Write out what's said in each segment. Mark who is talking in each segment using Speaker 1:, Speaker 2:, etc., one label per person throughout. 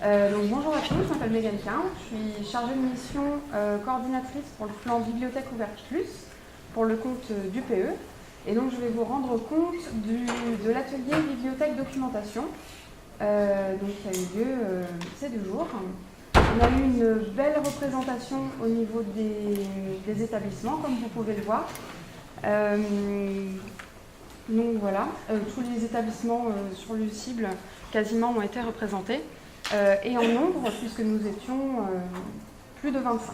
Speaker 1: Donc bonjour à tous, je m'appelle Megan Klein, je suis chargée de mission coordinatrice pour le plan Bibliothèque Ouverte Plus pour le compte d'UPE. Et donc je vais vous rendre compte de l'atelier Bibliothèque Documentation qui a eu lieu ces 2 jours. On a eu une belle représentation au niveau des établissements, comme vous pouvez le voir. Donc voilà, tous les établissements sur le cible quasiment ont été représentés. Et en nombre, puisque nous étions plus de 25.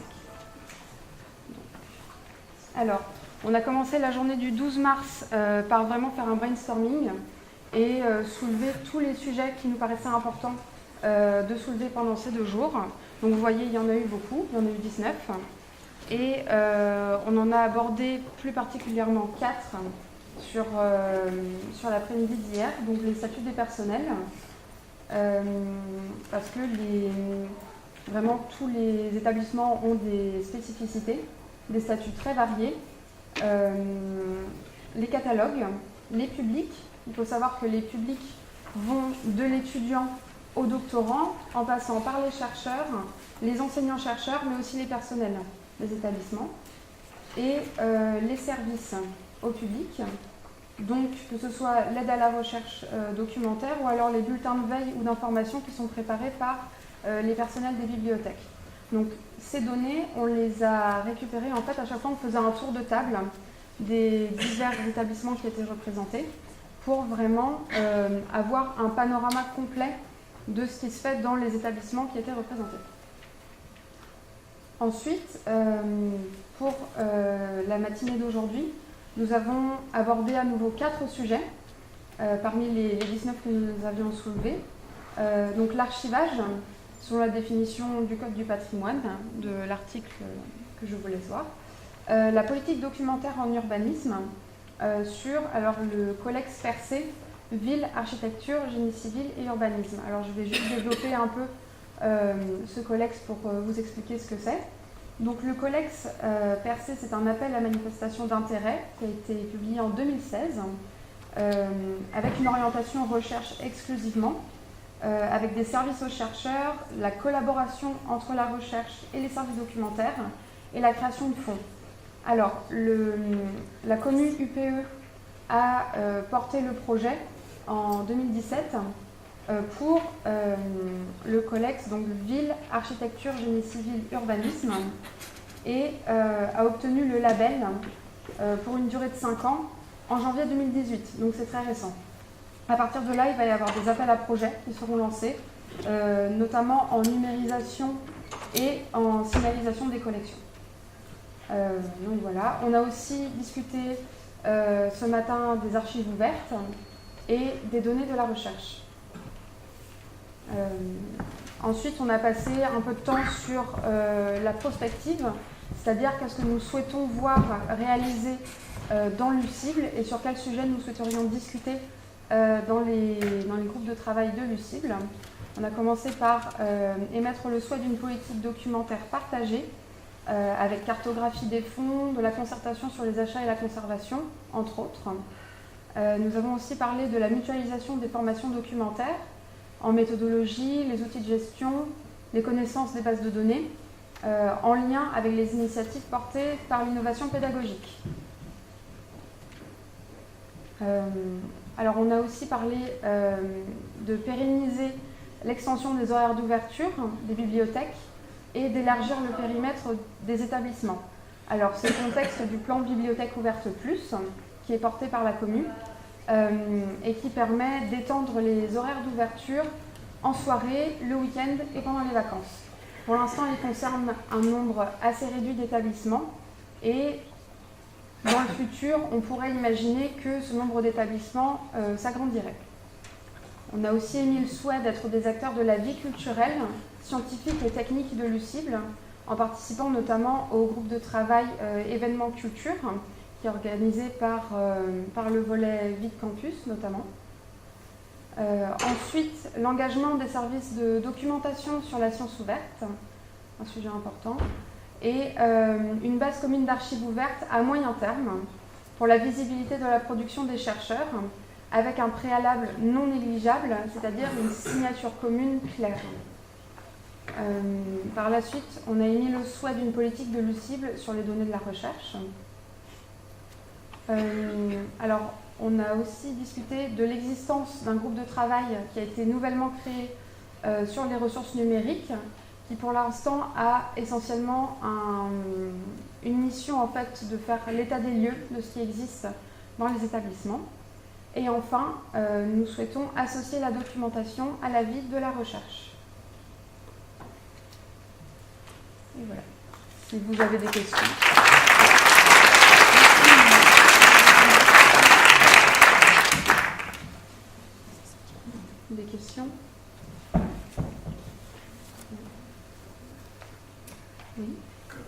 Speaker 1: Alors, on a commencé la journée du 12 mars par vraiment faire un brainstorming et soulever tous les sujets qui nous paraissaient importants de soulever pendant ces 2 jours. Donc vous voyez, il y en a eu beaucoup, il y en a eu 19. Et on en a abordé plus particulièrement 4 sur l'après-midi d'hier, donc les statuts des personnels. Parce que vraiment tous les établissements ont des spécificités, des statuts très variés. Les catalogues, les publics, il faut savoir que les publics vont de l'étudiant au doctorant, en passant par les chercheurs, les enseignants-chercheurs, mais aussi les personnels des établissements, et les services au public. Donc, que ce soit l'aide à la recherche documentaire ou alors les bulletins de veille ou d'information qui sont préparés par les personnels des bibliothèques. Donc, ces données, on les a récupérées. En fait, à chaque fois, on faisait un tour de table des divers établissements qui étaient représentés pour vraiment avoir un panorama complet de ce qui se fait dans les établissements qui étaient représentés. Ensuite, pour la matinée d'aujourd'hui, nous avons abordé à nouveau 4 sujets parmi les 19 que nous avions soulevés. Donc l'archivage, selon la définition du Code du patrimoine, de l'article que je vous laisse voir. La politique documentaire en urbanisme, sur le collex Percé, ville, architecture, génie civil et urbanisme. Alors je vais juste développer un peu ce collex pour vous expliquer ce que c'est. Donc le collex Percé, c'est un appel à manifestation d'intérêt qui a été publié en 2016 avec une orientation recherche exclusivement, avec des services aux chercheurs, la collaboration entre la recherche et les services documentaires et la création de fonds. Alors la commune UPE a porté le projet en 2017 pour le collex, donc ville, architecture, génie civil, urbanisme, et a obtenu le label pour une durée de 5 ans en janvier 2018, donc c'est très récent. À partir de là, il va y avoir des appels à projets qui seront lancés, notamment en numérisation et en signalisation des collections. Donc voilà, on a aussi discuté ce matin des archives ouvertes et des données de la recherche. Ensuite, on a passé un peu de temps sur la prospective, c'est-à-dire qu'est-ce que nous souhaitons voir réaliser dans l'UCIBL et sur quel sujet nous souhaiterions discuter dans les groupes de travail de l'UCIBL. On a commencé par émettre le souhait d'une politique documentaire partagée avec cartographie des fonds, de la concertation sur les achats et la conservation, entre autres. Nous avons aussi parlé de la mutualisation des formations documentaires en méthodologie, les outils de gestion, les connaissances des bases de données, en lien avec les initiatives portées par l'innovation pédagogique. Alors on a aussi parlé de pérenniser l'extension des horaires d'ouverture des bibliothèques et d'élargir le périmètre des établissements. Alors c'est le contexte du plan Bibliothèque Ouverte Plus, qui est porté par la commune, et qui permet d'étendre les horaires d'ouverture en soirée, le week-end et pendant les vacances. Pour l'instant, il concerne un nombre assez réduit d'établissements et dans le futur, on pourrait imaginer que ce nombre d'établissements s'agrandirait. On a aussi émis le souhait d'être des acteurs de la vie culturelle, scientifique et technique de l'UCIBL, en participant notamment au groupe de travail événements culture, qui est organisé par le volet Vie de Campus notamment. Ensuite, l'engagement des services de documentation sur la science ouverte, un sujet important, et une base commune d'archives ouvertes à moyen terme pour la visibilité de la production des chercheurs, avec un préalable non négligeable, c'est-à-dire une signature commune claire. Par la suite, on a émis le souhait d'une politique de l'UE cible sur les données de la recherche. Alors, on a aussi discuté de l'existence d'un groupe de travail qui a été nouvellement créé sur les ressources numériques, qui pour l'instant a essentiellement une mission en fait de faire l'état des lieux de ce qui existe dans les établissements. Et enfin, nous souhaitons associer la documentation à la vie de la recherche. Et voilà. Si vous avez des questions. Des questions? Oui.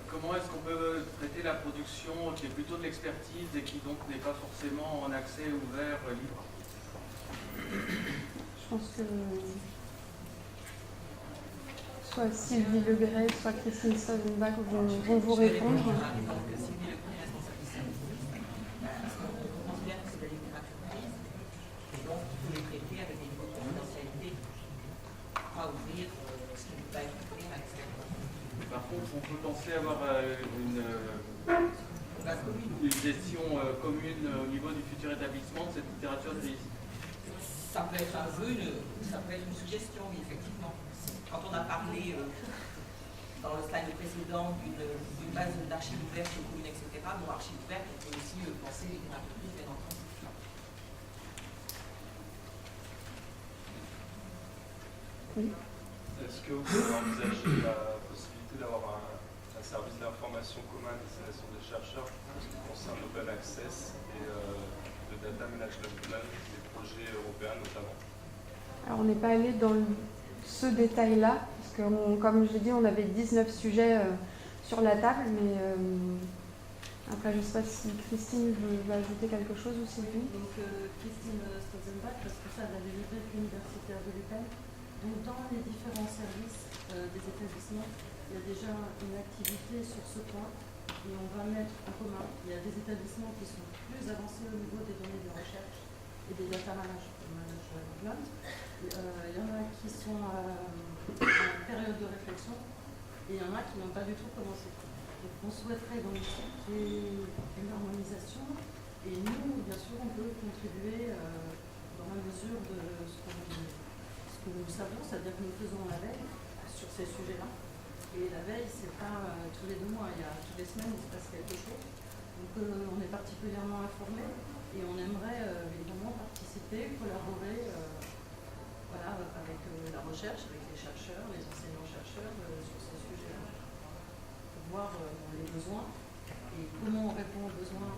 Speaker 2: Comment est-ce qu'on peut traiter la production qui est plutôt de l'expertise et qui donc n'est pas forcément en accès ouvert, libre?
Speaker 1: Je pense que soit Sylvie Legret, soit Christine Stolzenbach vont vous répondre.
Speaker 2: Par contre, on peut penser avoir une gestion commune au niveau du futur établissement de cette littérature de pays.
Speaker 3: Ça peut être un vœu, ça peut être une suggestion, oui, effectivement. Quand on a parlé dans le slide précédent d'une base d'archives ouvertes communes, etc., bon, archives ouvertes, on peut aussi penser littérature, bien entendu.
Speaker 1: Oui.
Speaker 4: Est-ce que vous pouvez envisager la possibilité d'avoir un service d'information commun à destination des chercheurs pour ce qui concerne l'open access et le data management plan des projets européens notamment?
Speaker 1: Alors on n'est pas allé dans ce détail-là, parce que comme je l'ai dit, on avait 19 sujets sur la table, mais après je ne sais pas si Christine veut ajouter quelque chose ou Sylvie.
Speaker 5: Donc Christine Stolzenbach, responsable de la bibliothèque universitaire de l'UPenn. Donc dans les différents services des établissements, il y a déjà une activité sur ce point et on va mettre en commun. Il y a des établissements qui sont plus avancés au niveau des données de recherche et des data management. Il y en a qui sont en période de réflexion et il y en a qui n'ont pas du tout commencé. Donc on souhaiterait dans le site une harmonisation et nous, bien sûr, on peut contribuer dans la mesure de ce que nous savons, c'est-à-dire que nous faisons la veille sur ces sujets-là. Et la veille, c'est pas tous les 2 mois, toutes les semaines, il se passe quelque chose. Donc on est particulièrement informé et on aimerait évidemment participer, collaborer voilà, avec la recherche, avec les chercheurs, les enseignants-chercheurs sur ces sujets-là, pour voir les besoins et comment on répond aux besoins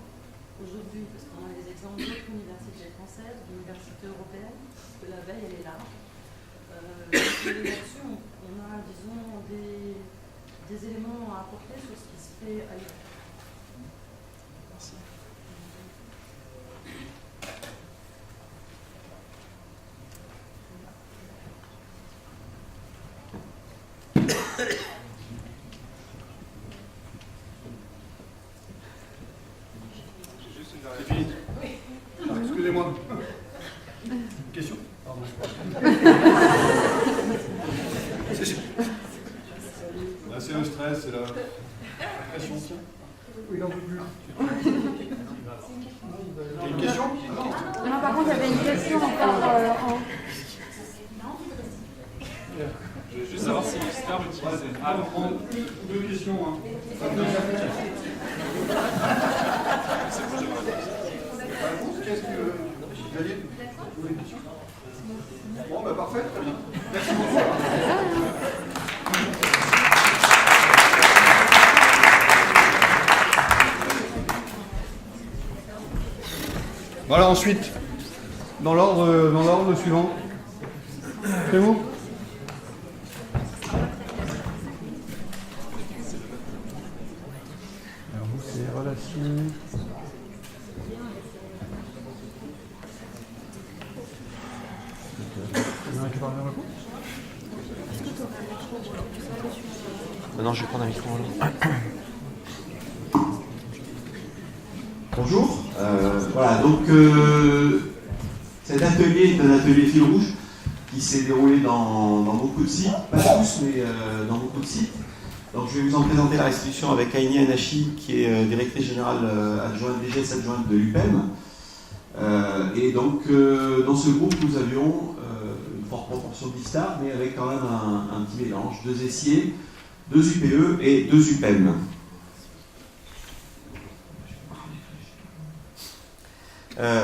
Speaker 5: aujourd'hui, parce qu'on a les exemples d'autres universités françaises, d'universités européennes, que la veille, elle est large. Là-dessus, on a, disons, des éléments à apporter sur ce qui se fait ailleurs.
Speaker 4: Merci. J'ai juste une dernière question.
Speaker 6: Ah, excusez-moi. Une question? Pardon. Là, c'est le stress, c'est la pression. Oui, il en veut plus. Il y a une question?
Speaker 1: Non, par contre, il y avait une question encore
Speaker 4: Je veux juste savoir si l'histoire utilise.
Speaker 6: Ah, on prend 2 questions. Hein.
Speaker 4: C'est bon, j'ai ma réponse.
Speaker 6: Qu'est-ce que vous aviez? Vous voulez une question? Bon, bah parfait, très bien. Merci beaucoup. Voilà, ensuite, dans l'ordre suivant. C'est vous? Alors vous, c'est relations.
Speaker 7: Non, je vais prendre un micro.
Speaker 8: Bonjour. Voilà, donc cet atelier est un atelier fil rouge. qui s'est déroulé dans beaucoup de sites, pas tous, mais dans beaucoup de sites. Donc je vais vous en présenter la restitution avec Aini Anachi, qui est directrice générale adjointe, DGS adjointe de l'UPEM. Et donc dans ce groupe, nous avions une forte proportion d'IFSTAR, mais avec quand même un petit mélange, 2 essiers, 2 UPE et 2 UPEM.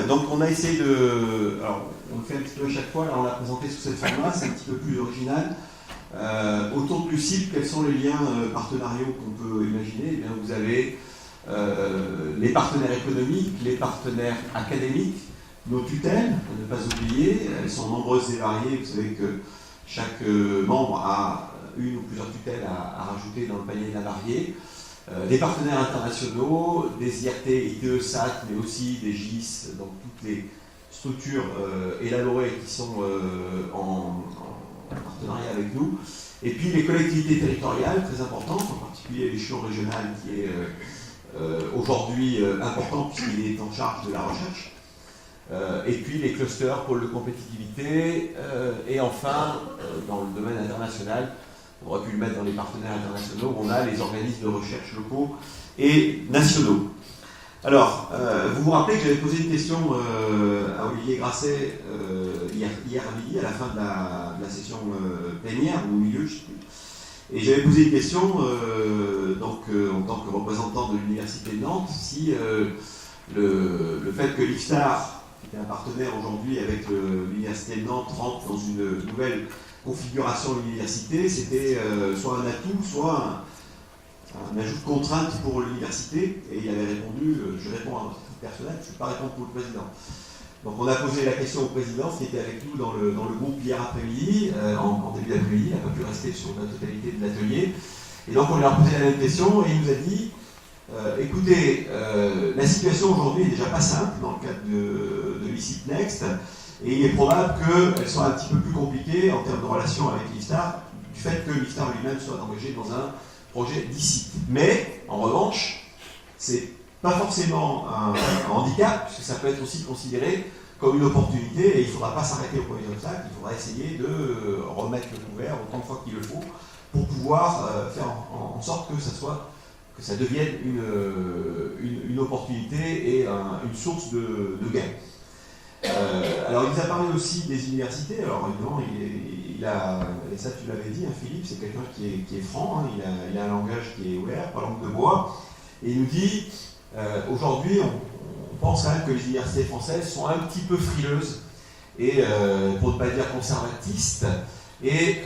Speaker 8: Donc on a essayé de... Alors on le fait un petit peu à chaque fois, là on l'a présenté sous cette forme-là, c'est un petit peu plus original. Autour de Lucide, quels sont les liens partenariaux qu'on peut imaginer? Eh bien, vous avez les partenaires économiques, les partenaires académiques, nos tutelles, à ne pas oublier, elles sont nombreuses et variées. Vous savez que chaque membre a une ou plusieurs tutelles à rajouter dans le panier de la mariée. Les partenaires internationaux, des IRT, ITE, SAT, mais aussi des GIS, donc toutes les structures élaborées qui sont en partenariat avec nous. Et puis les collectivités territoriales, très importantes, en particulier l'échelon régional qui est aujourd'hui important puisqu'il est en charge de la recherche. Et puis les clusters, pôles de compétitivité. Et enfin, dans le domaine international, on aurait pu le mettre dans les partenaires internationaux, on a les organismes de recherche locaux et nationaux. Alors, vous vous rappelez que j'avais posé une question à Olivier Grasset hier à midi, à la fin de la session plénière, ou au milieu, je ne sais plus. Et j'avais posé une question, donc, en tant que représentant de l'Université de Nantes, si le fait que l'IFSTAR, qui est un partenaire aujourd'hui avec l'Université de Nantes, rentre dans une nouvelle configuration de l'université, c'était soit un atout, soit un ajout de contrainte pour l'université. Et il avait répondu, je réponds à notre titre personnel, je ne peux pas répondre pour le président. Donc on a posé la question au président, qui était avec nous dans le groupe hier après-midi, en début d'après-midi, il n'a pas pu rester sur la totalité de l'atelier. Et donc on lui a posé la même question et il nous a dit, écoutez, la situation aujourd'hui n'est déjà pas simple dans le cadre de l'ICIT Next, et il est probable qu'elle soit un petit peu plus compliquée en termes de relation avec l'IFSTAR, du fait que l'IFSTAR lui-même soit engagé dans un projet d'ICIT. Mais, en revanche, c'est pas forcément un handicap, puisque ça peut être aussi considéré comme une opportunité, et il ne faudra pas s'arrêter au premier obstacle, il faudra essayer de remettre le couvert autant de fois qu'il le faut, pour pouvoir faire en sorte que ça devienne une opportunité et une source de gain. Alors il nous a parlé aussi des universités. Alors évidemment, et ça tu l'avais dit, hein, Philippe, c'est quelqu'un qui est franc, hein, il a un langage qui est ouvert, pas langue de bois, et il nous dit, aujourd'hui on pense quand même que les universités françaises sont un petit peu frileuses, et pour ne pas dire conservatistes, et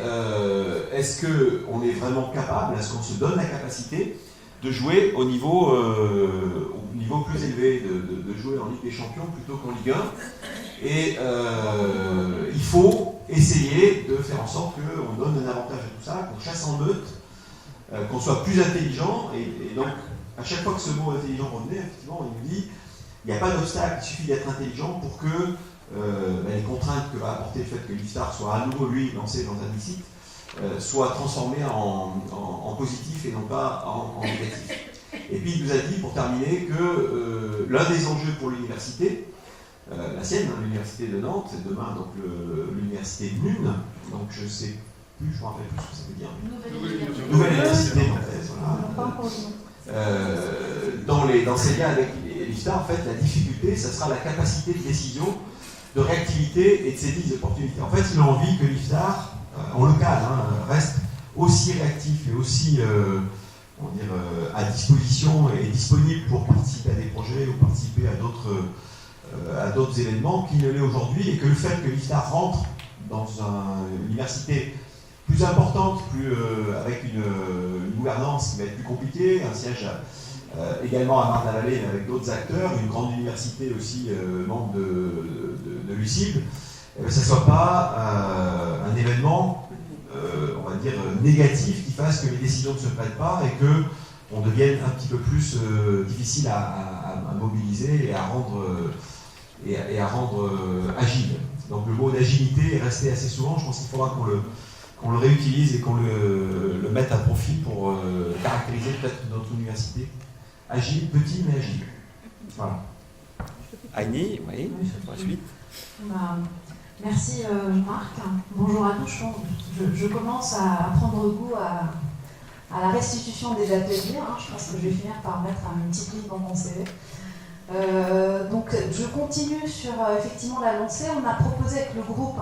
Speaker 8: est-ce qu'on est vraiment capable, est-ce qu'on se donne la capacité de jouer au niveau plus élevé, de jouer en Ligue des Champions plutôt qu'en Ligue 1. Et il faut essayer de faire en sorte qu'on donne un avantage à tout ça, qu'on chasse en meute, qu'on soit plus intelligent. Et donc, à chaque fois que ce mot intelligent revenait, effectivement, il nous dit il n'y a pas d'obstacle, il suffit d'être intelligent pour que les contraintes que va apporter le fait que l'IFSTAR soit à nouveau, lui, lancé dans un ICIT, soit transformé en positif et non pas en négatif. Et puis il nous a dit, pour terminer, que l'un des enjeux pour l'université, la sienne, hein, l'université de Nantes, et demain donc l'université de Nune, donc je ne sais plus, je me rappelle plus ce que ça veut dire. Nouvelle université nantaise, voilà. Dans ces liens avec l'IFSTAR, en fait, la difficulté, ça sera la capacité de décision, de réactivité et de saisie des opportunités. En fait, il a envie que l'IFSTAR, en local, reste aussi réactif et aussi à disposition et disponible pour participer à des projets ou participer à d'autres événements qu'il ne l'est aujourd'hui, et que le fait que l'IFSTAR rentre dans une université plus importante, avec une gouvernance qui va être plus compliquée, un siège également à Marne-la-Vallée mais avec d'autres acteurs, une grande université aussi membre de l'UCIB, que ce ne soit pas un événement, on va dire, négatif qui fasse que les décisions ne se prennent pas et qu'on devienne un petit peu plus difficile à mobiliser et à rendre agile. Donc le mot d'agilité est resté assez souvent, je pense qu'il faudra qu'on le réutilise et qu'on le mette à profit pour caractériser peut-être notre université. Agile, petit mais agile. Voilà.
Speaker 7: Aini, oui, pour la suite.
Speaker 9: Merci Marc. Bonjour à tous. Je commence à prendre goût à la restitution des ateliers. Je pense que je vais finir par mettre une petite ligne dans mon CV. Donc je continue sur effectivement la lancée. On a proposé avec le groupe,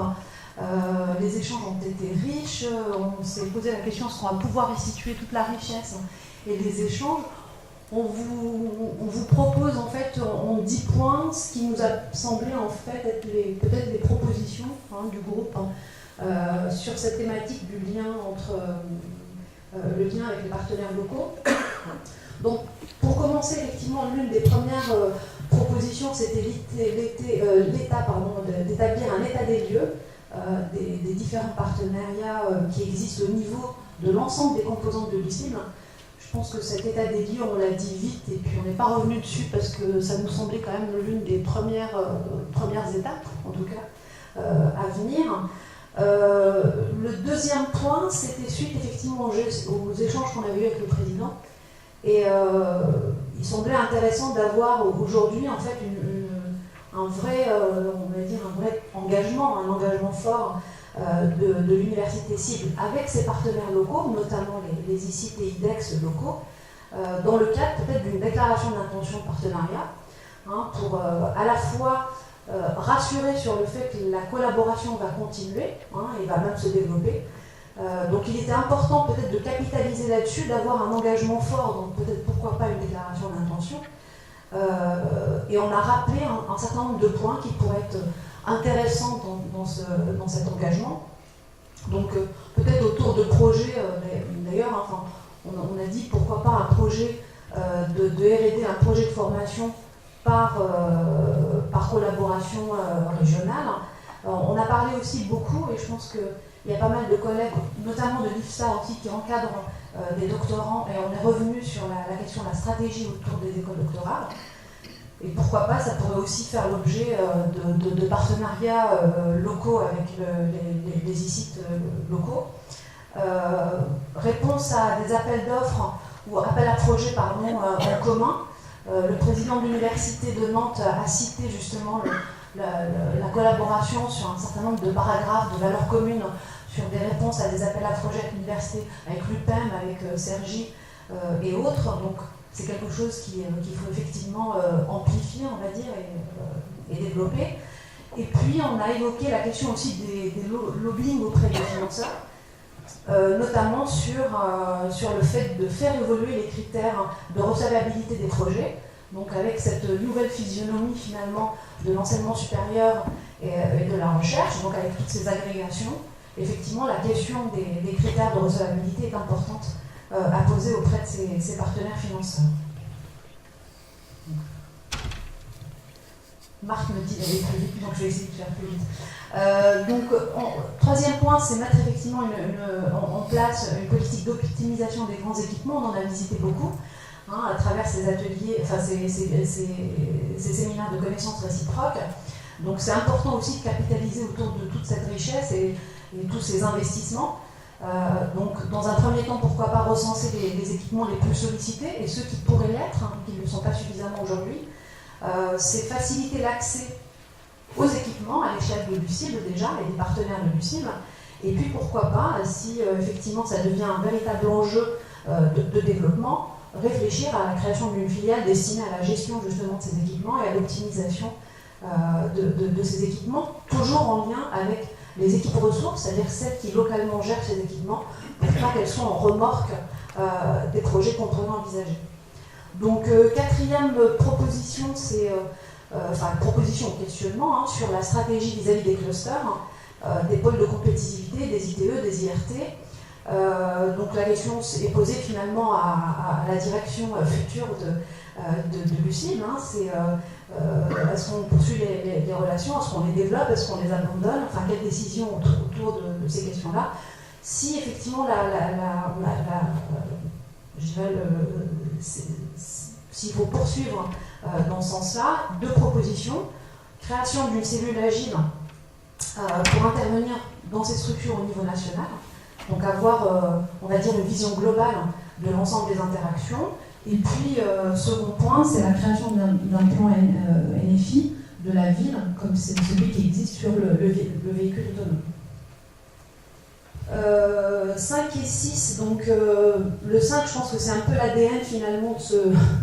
Speaker 9: les échanges ont été riches. On s'est posé la question est-ce qu'on va pouvoir restituer toute la richesse et les échanges. On vous propose en fait en 10 points ce qui nous a semblé en fait être peut-être les propositions du groupe sur cette thématique du lien entre le lien avec les partenaires locaux. Donc pour commencer, effectivement, l'une des premières propositions, c'était d'établir un état des lieux des différents partenariats qui existent au niveau de l'ensemble des composantes de l'USIM. Je pense que cet état des lieux, on l'a dit vite et puis on n'est pas revenu dessus parce que ça nous semblait quand même l'une des premières étapes, en tout cas, à venir. Le deuxième point, c'était suite effectivement aux échanges qu'on avait eu avec le président. Et il semblait intéressant d'avoir aujourd'hui en fait un vrai engagement, un engagement fort de l'université cible avec ses partenaires locaux, notamment les ICIT et IDEX locaux, dans le cadre peut-être d'une déclaration d'intention de partenariat, pour à la fois rassurer sur le fait que la collaboration va continuer et va même se développer. Donc il était important peut-être de capitaliser là-dessus, d'avoir un engagement fort, donc peut-être pourquoi pas une déclaration d'intention. Et on a rappelé un certain nombre de points qui pourraient être intéressants dans cet engagement. Donc peut-être autour de projets, d'ailleurs, on a dit pourquoi pas un projet de R&D, un projet de formation par collaboration régionale. On a parlé aussi beaucoup, et je pense qu'il y a pas mal de collègues, notamment de l'IFSA aussi, qui encadrent des doctorants, et on est revenu sur la question de la stratégie autour des écoles doctorales. Et pourquoi pas, ça pourrait aussi faire l'objet de partenariats locaux avec les ICIT locaux. Réponse à des appels d'offres ou appels à projets en commun. Le président de l'université de Nantes a cité justement la collaboration sur un certain nombre de paragraphes de valeurs communes sur des réponses à des appels à projets avec l'université, avec l'UPEM, avec Cergy et autres. Donc c'est quelque chose qu'il faut effectivement amplifier, on va dire, et développer. Et puis on a évoqué la question aussi des lobbying auprès des financeurs, notamment sur le fait de faire évoluer les critères de recevabilité des projets. Donc avec cette nouvelle physionomie finalement de l'enseignement supérieur et de la recherche, donc avec toutes ces agrégations, effectivement la question des critères de recevabilité est importante à poser auprès de ces partenaires financeurs. Marc me dit d'aller plus vite, donc je vais essayer de faire plus vite. Troisième point, c'est mettre effectivement en place une politique d'optimisation des grands équipements. On en a visité beaucoup à travers ces ateliers, ces séminaires de connaissances réciproques. Donc c'est important aussi de capitaliser autour de toute cette richesse et tous ces investissements. Donc dans un premier temps, pourquoi pas recenser les équipements les plus sollicités et ceux qui pourraient l'être, qui ne le sont pas suffisamment aujourd'hui. C'est faciliter l'accès aux équipements à l'échelle de l'UCIB déjà et des partenaires de l'UCIB. Et puis pourquoi pas, si effectivement ça devient un véritable enjeu de développement, réfléchir à la création d'une filiale destinée à la gestion justement de ces équipements et à l'optimisation de ces équipements, toujours en lien avec les équipes ressources, c'est-à-dire celles qui localement gèrent ces équipements, pour pas qu'elles soient en remorque des projets qu'on pourrait envisager. Donc quatrième proposition, c'est proposition ou questionnement sur la stratégie vis-à-vis des clusters, des pôles de compétitivité, des ITE, des IRT. Donc la question est posée finalement à la direction future de l'UCIB. C'est est-ce qu'on poursuit les relations, est-ce qu'on les développe, est-ce qu'on les abandonne, enfin quelles décisions autour de ces questions-là. Si effectivement s'il faut poursuivre dans ce sens-là, deux propositions. Création d'une cellule agile pour intervenir dans ces structures au niveau national. Donc avoir, on va dire, une vision globale de l'ensemble des interactions. Et puis, second point, c'est la création d'un plan NFI de la ville, comme c'est celui qui existe sur le véhicule autonome. 5 et 6, donc le 5, je pense que c'est un peu l'ADN finalement de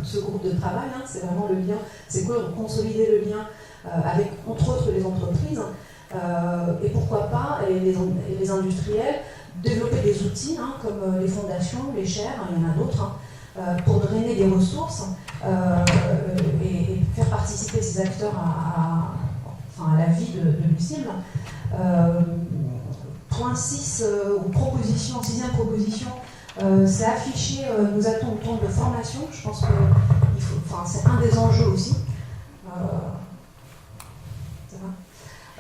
Speaker 9: ce groupe de travail, hein. C'est vraiment le lien, c'est consolider le lien avec, entre autres, les entreprises, et pourquoi pas, et les industriels, développer des outils, hein, comme les fondations, les chaires, il y en a d'autres, hein, pour drainer des ressources et faire participer ces acteurs à la vie de l'UCIBL. Point 6, ou proposition, 6e proposition, c'est afficher nos atouts autour de formation. Je pense que c'est un des enjeux aussi.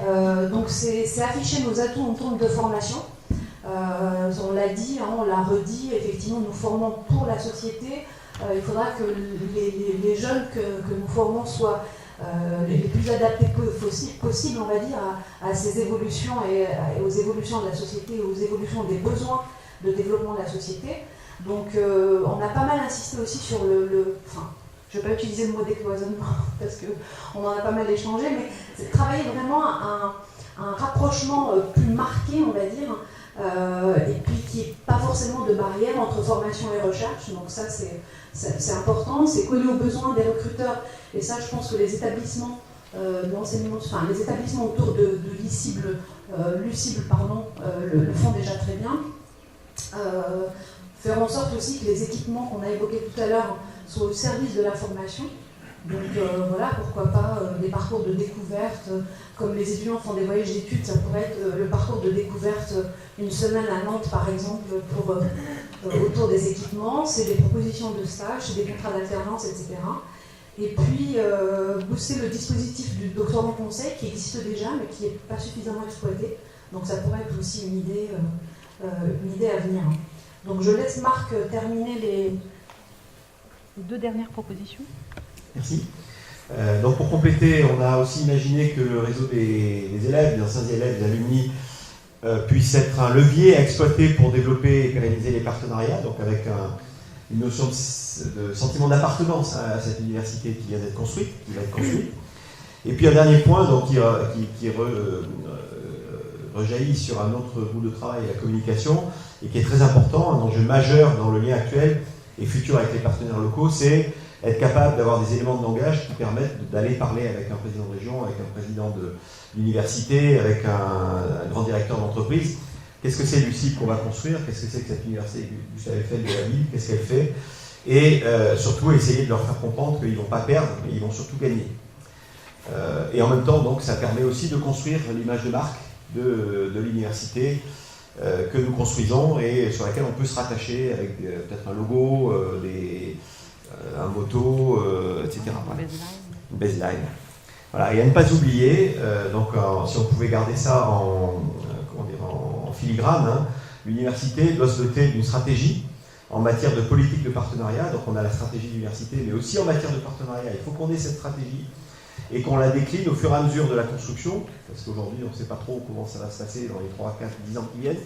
Speaker 9: Donc c'est afficher nos atouts autour de formation. On l'a dit, hein, on l'a redit, effectivement nous formons pour la société. Il faudra que les jeunes que nous formons soient les plus adaptés possible, on va dire, à ces évolutions et aux évolutions de la société, aux évolutions des besoins de développement de la société. Donc on a pas mal insisté aussi sur je ne vais pas utiliser le mot décloisonnement parce qu'on en a pas mal échangé, mais c'est travailler vraiment un rapprochement plus marqué, on va dire, et puis qui n'est pas forcément de barrière entre formation et recherche. Donc ça, c'est important, c'est coller aux besoins des recruteurs. Et ça, je pense que les établissements d'enseignement, les établissements autour de l'UCIBL, le font déjà très bien. Faire en sorte aussi que les équipements qu'on a évoqués tout à l'heure soient au service de la formation. Donc voilà, pourquoi pas des parcours de découverte, comme les étudiants font des voyages d'études, ça pourrait être le parcours de découverte une semaine à Nantes par exemple autour des équipements, c'est des propositions de stage, c'est des contrats d'alternance, etc. Et puis booster le dispositif du doctorat en conseil qui existe déjà mais qui n'est pas suffisamment exploité, donc ça pourrait être aussi une idée à venir. Donc je laisse Marc terminer les 2 dernières propositions.
Speaker 8: Merci. Donc pour compléter, on a aussi imaginé que le réseau des élèves, des anciens élèves, des alumni puisse être un levier à exploiter pour développer et pérenniser les partenariats, donc avec une notion de sentiment d'appartenance à cette université qui vient d'être construite, qui va être construite. Et puis un dernier point donc, qui rejaillit sur un autre bout de travail, la communication, et qui est très important, un enjeu majeur dans le lien actuel et futur avec les partenaires locaux, c'est être capable d'avoir des éléments de langage qui permettent d'aller parler avec un président de région, avec un président de l'université, avec un grand directeur d'entreprise. Qu'est-ce que c'est l'UCIBL qu'on va construire? Qu'est-ce que c'est que cette université Gustave Eiffel de la ville? Qu'est-ce qu'elle fait? Et surtout essayer de leur faire comprendre qu'ils ne vont pas perdre, mais ils vont surtout gagner. Et en même temps, donc, ça permet aussi de construire l'image de marque de l'université que nous construisons et sur laquelle on peut se rattacher avec peut-être un logo, un motto, etc. Voilà. Une baseline. Voilà. Et à ne pas oublier, donc si on pouvait garder ça en filigrane, hein, l'université doit se doter d'une stratégie en matière de politique de partenariat. Donc on a la stratégie d'université, mais aussi en matière de partenariat. Il faut qu'on ait cette stratégie et qu'on la décline au fur et à mesure de la construction, parce qu'aujourd'hui on ne sait pas trop comment ça va se passer dans les 3, 4, 10 ans qui viennent,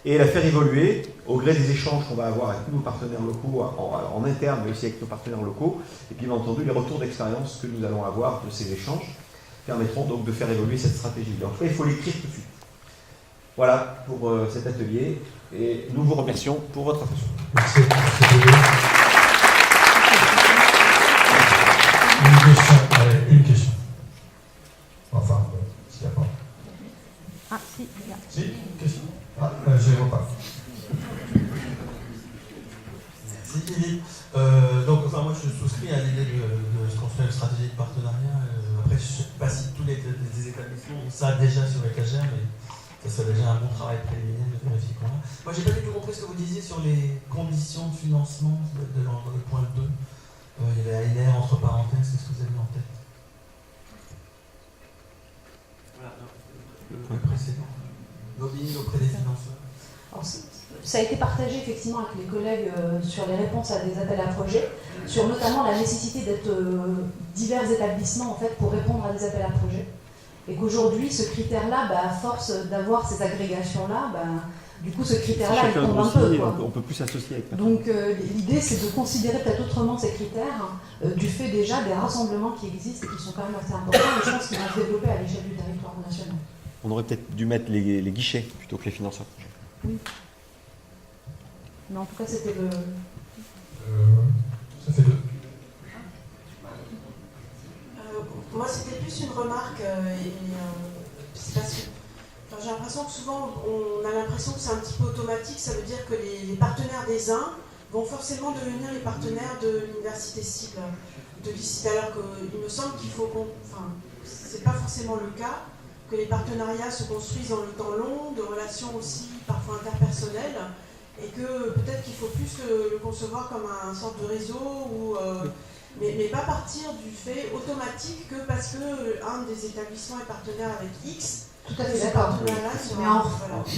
Speaker 8: et la faire évoluer au gré des échanges qu'on va avoir avec tous nos partenaires locaux en interne, mais aussi avec nos partenaires locaux, et puis bien entendu les retours d'expérience que nous allons avoir de ces échanges permettront donc de faire évoluer cette stratégie. En tout cas, il faut l'écrire tout de suite. Voilà pour cet atelier, et nous vous remercions pour votre attention.
Speaker 10: Merci. Une question. Enfin, s'il n'y a pas.
Speaker 9: Ah, si, il y a.
Speaker 10: Si, une question. Ah, je ne vois pas. Merci. Donc, enfin, moi, je souscris à l'idée de se construire une stratégie de partenariat. Après, je ne sais pas si tous les établissements ont ça déjà sur l'étagère, mais ça serait déjà un bon travail préliminaire de vérifier qu'on a. Moi, j'ai pas du tout compris ce que vous disiez sur les conditions de financement dans le point 2. Il y avait ANR entre parenthèses, qu'est-ce que vous avez en tête? Le précédent. Lobbying auprès des financeurs.
Speaker 9: Alors, ça a été partagé effectivement avec les collègues sur les réponses à des appels à projets, sur notamment la nécessité d'être divers établissements en fait, pour répondre à des appels à projets. Et qu'aujourd'hui, ce critère-là, à force d'avoir ces agrégations-là, du coup, ce critère-là, il tombe un peu. Quoi.
Speaker 8: On peut plus s'associer avec personne.
Speaker 9: Donc, l'idée, c'est de considérer peut-être autrement ces critères, du fait déjà des rassemblements qui existent et qui sont quand même assez importants, et je pense qu'ils vont se développer à l'échelle du territoire national.
Speaker 7: On aurait peut-être dû mettre les guichets plutôt que les financeurs.
Speaker 9: Oui. Mais en tout cas, c'était le...
Speaker 10: Ça fait 2.
Speaker 11: Moi, c'était plus une remarque, c'est parce que j'ai l'impression que souvent, on a l'impression que c'est un petit peu automatique, ça veut dire que les partenaires des uns vont forcément devenir les partenaires de l'université cible de l'ICIT, alors qu'il me semble qu'il faut c'est pas forcément le cas, que les partenariats se construisent dans le temps long, de relations aussi parfois interpersonnelles, et que peut-être qu'il faut plus le concevoir comme un sorte de réseau, mais pas partir du fait automatique que parce qu'un des établissements est partenaire avec X,
Speaker 9: tout à fait d'accord.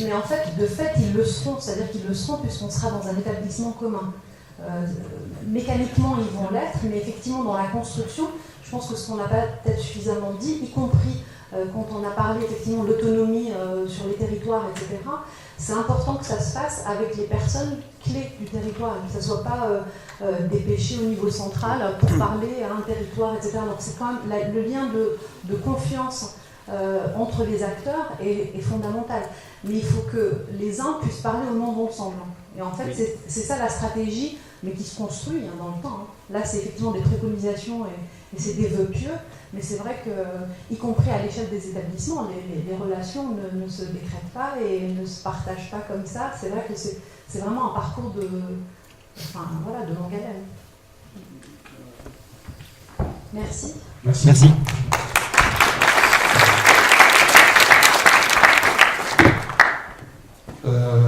Speaker 9: Mais en fait, de fait, ils le seront, c'est-à-dire qu'ils le seront puisqu'on sera dans un établissement commun. Mécaniquement, ils vont l'être, mais effectivement, dans la construction, je pense que ce qu'on n'a pas peut-être suffisamment dit, y compris quand on a parlé effectivement de l'autonomie sur les territoires, etc., c'est important que ça se fasse avec les personnes clés du territoire, que ça ne soit pas dépêché au niveau central pour parler à un territoire, etc. Donc c'est quand même le lien de confiance entre les acteurs est fondamental. Mais il faut que les uns puissent parler au nom d'ensemble. Et en fait, c'est ça la stratégie, mais qui se construit dans le temps. Là, c'est effectivement des préconisations et c'est des vœux pieux, mais c'est vrai que, y compris à l'échelle des établissements, les relations ne se décrètent pas et ne se partagent pas comme ça. C'est vrai que c'est vraiment un parcours de longue haleine. Merci.
Speaker 7: Merci.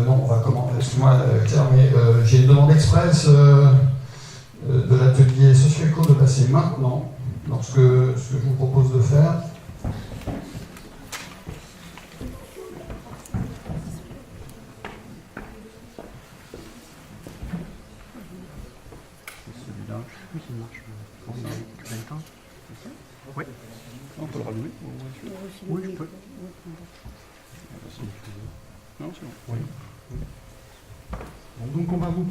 Speaker 6: Non, on va commencer. Excuse-moi, Claire, mais j'ai une demande express de l'atelier socio-éco de passer maintenant. Donc, ce que je vous propose de faire.
Speaker 12: Celui-là, je sais plus s'il marche. Tu as le temps? Oui. On peut le rallumer? Oui, je peux. Non, c'est bon. Oui.
Speaker 13: Bon, donc on va vous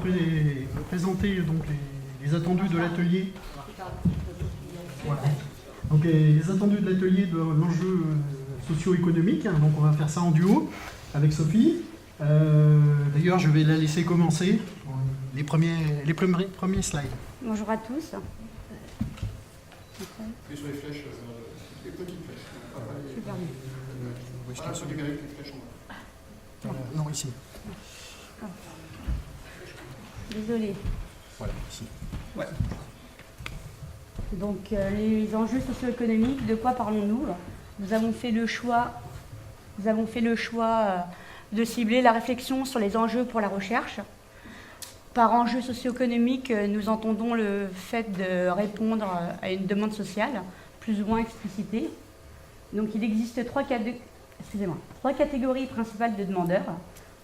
Speaker 13: présenter donc, les attendus de l'atelier. Voilà. Donc les attendus de l'atelier de l'enjeu socio-économique. Donc on va faire ça en duo avec Sophie. D'ailleurs, je vais la laisser commencer les premiers slides.
Speaker 14: Bonjour à tous.
Speaker 6: Et sur les flèches, les petites flèches.
Speaker 14: Super bien.
Speaker 6: Voilà, sur les flèches.
Speaker 13: Non, ici.
Speaker 14: Ah. Désolée.
Speaker 13: Voilà, ici.
Speaker 14: Ouais. Donc, les enjeux socio-économiques, de quoi parlons-nous? Nous avons fait le choix de cibler la réflexion sur les enjeux pour la recherche. Par enjeux socio-économiques, nous entendons le fait de répondre à une demande sociale, plus ou moins explicitée. Donc, il existe trois catégories principales de demandeurs.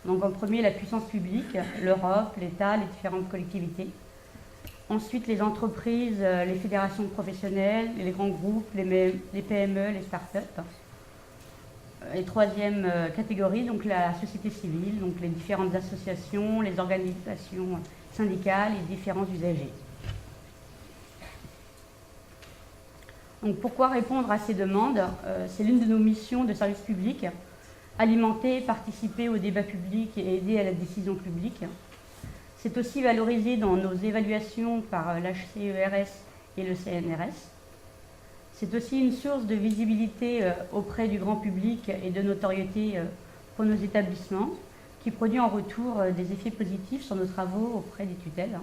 Speaker 14: Donc, en premier, la puissance publique, l'Europe, l'État, les différentes collectivités. Ensuite, les entreprises, les fédérations professionnelles, les grands groupes, les PME, les start-up. Et troisième catégorie, donc la société civile, donc les différentes associations, les organisations syndicales et différents usagers. Donc pourquoi répondre à ces demandes? C'est l'une de nos missions de service public, alimenter, participer au débat public et aider à la décision publique. C'est aussi valorisé dans nos évaluations par l'HCERS et le CNRS. C'est aussi une source de visibilité auprès du grand public et de notoriété pour nos établissements, qui produit en retour des effets positifs sur nos travaux auprès des tutelles.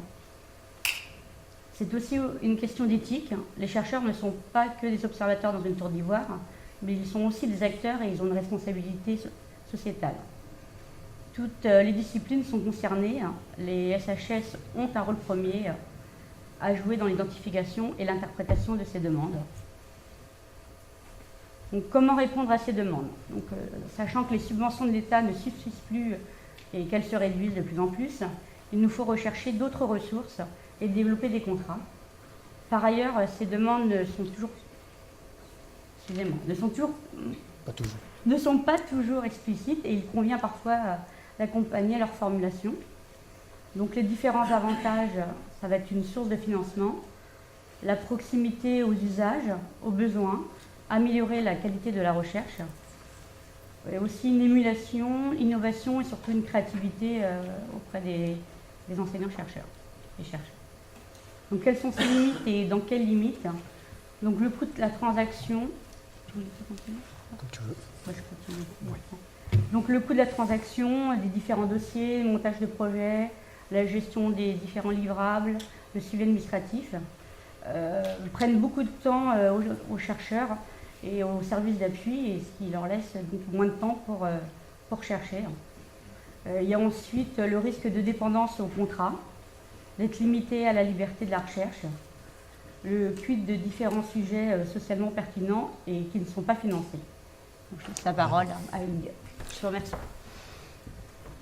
Speaker 14: C'est aussi une question d'éthique. Les chercheurs ne sont pas que des observateurs dans une tour d'ivoire, mais ils sont aussi des acteurs et ils ont une responsabilité sociétale. Toutes les disciplines sont concernées. Les SHS ont un rôle premier à jouer dans l'identification et l'interprétation de ces demandes. Donc, comment répondre à ces demandes? Donc, sachant que les subventions de l'État ne suffisent plus et qu'elles se réduisent de plus en plus, il nous faut rechercher d'autres ressources et développer des contrats. Par ailleurs, ces demandes ne sont pas toujours explicites et il convient parfois d'accompagner leur formulation. Donc les différents avantages, ça va être une source de financement, la proximité aux usages, aux besoins, améliorer la qualité de la recherche, Et aussi une émulation, innovation et surtout une créativité auprès des enseignants-chercheurs et chercheurs. Donc quelles sont ces limites et dans quelles limites? Donc le coût de la transaction. Je vous laisse continuer. Ouais, je continue. Ouais. Donc le coût de la transaction, des différents dossiers, le montage de projet, la gestion des différents livrables, le suivi administratif, prennent beaucoup de temps aux chercheurs et aux services d'appui, et ce qui leur laisse donc moins de temps pour chercher. Il y a ensuite le risque de dépendance au contrat, d'être limité à la liberté de la recherche, le quid de différents sujets socialement pertinents et qui ne sont pas financés. Donc, je laisse la parole à Hugues. Je vous remercie.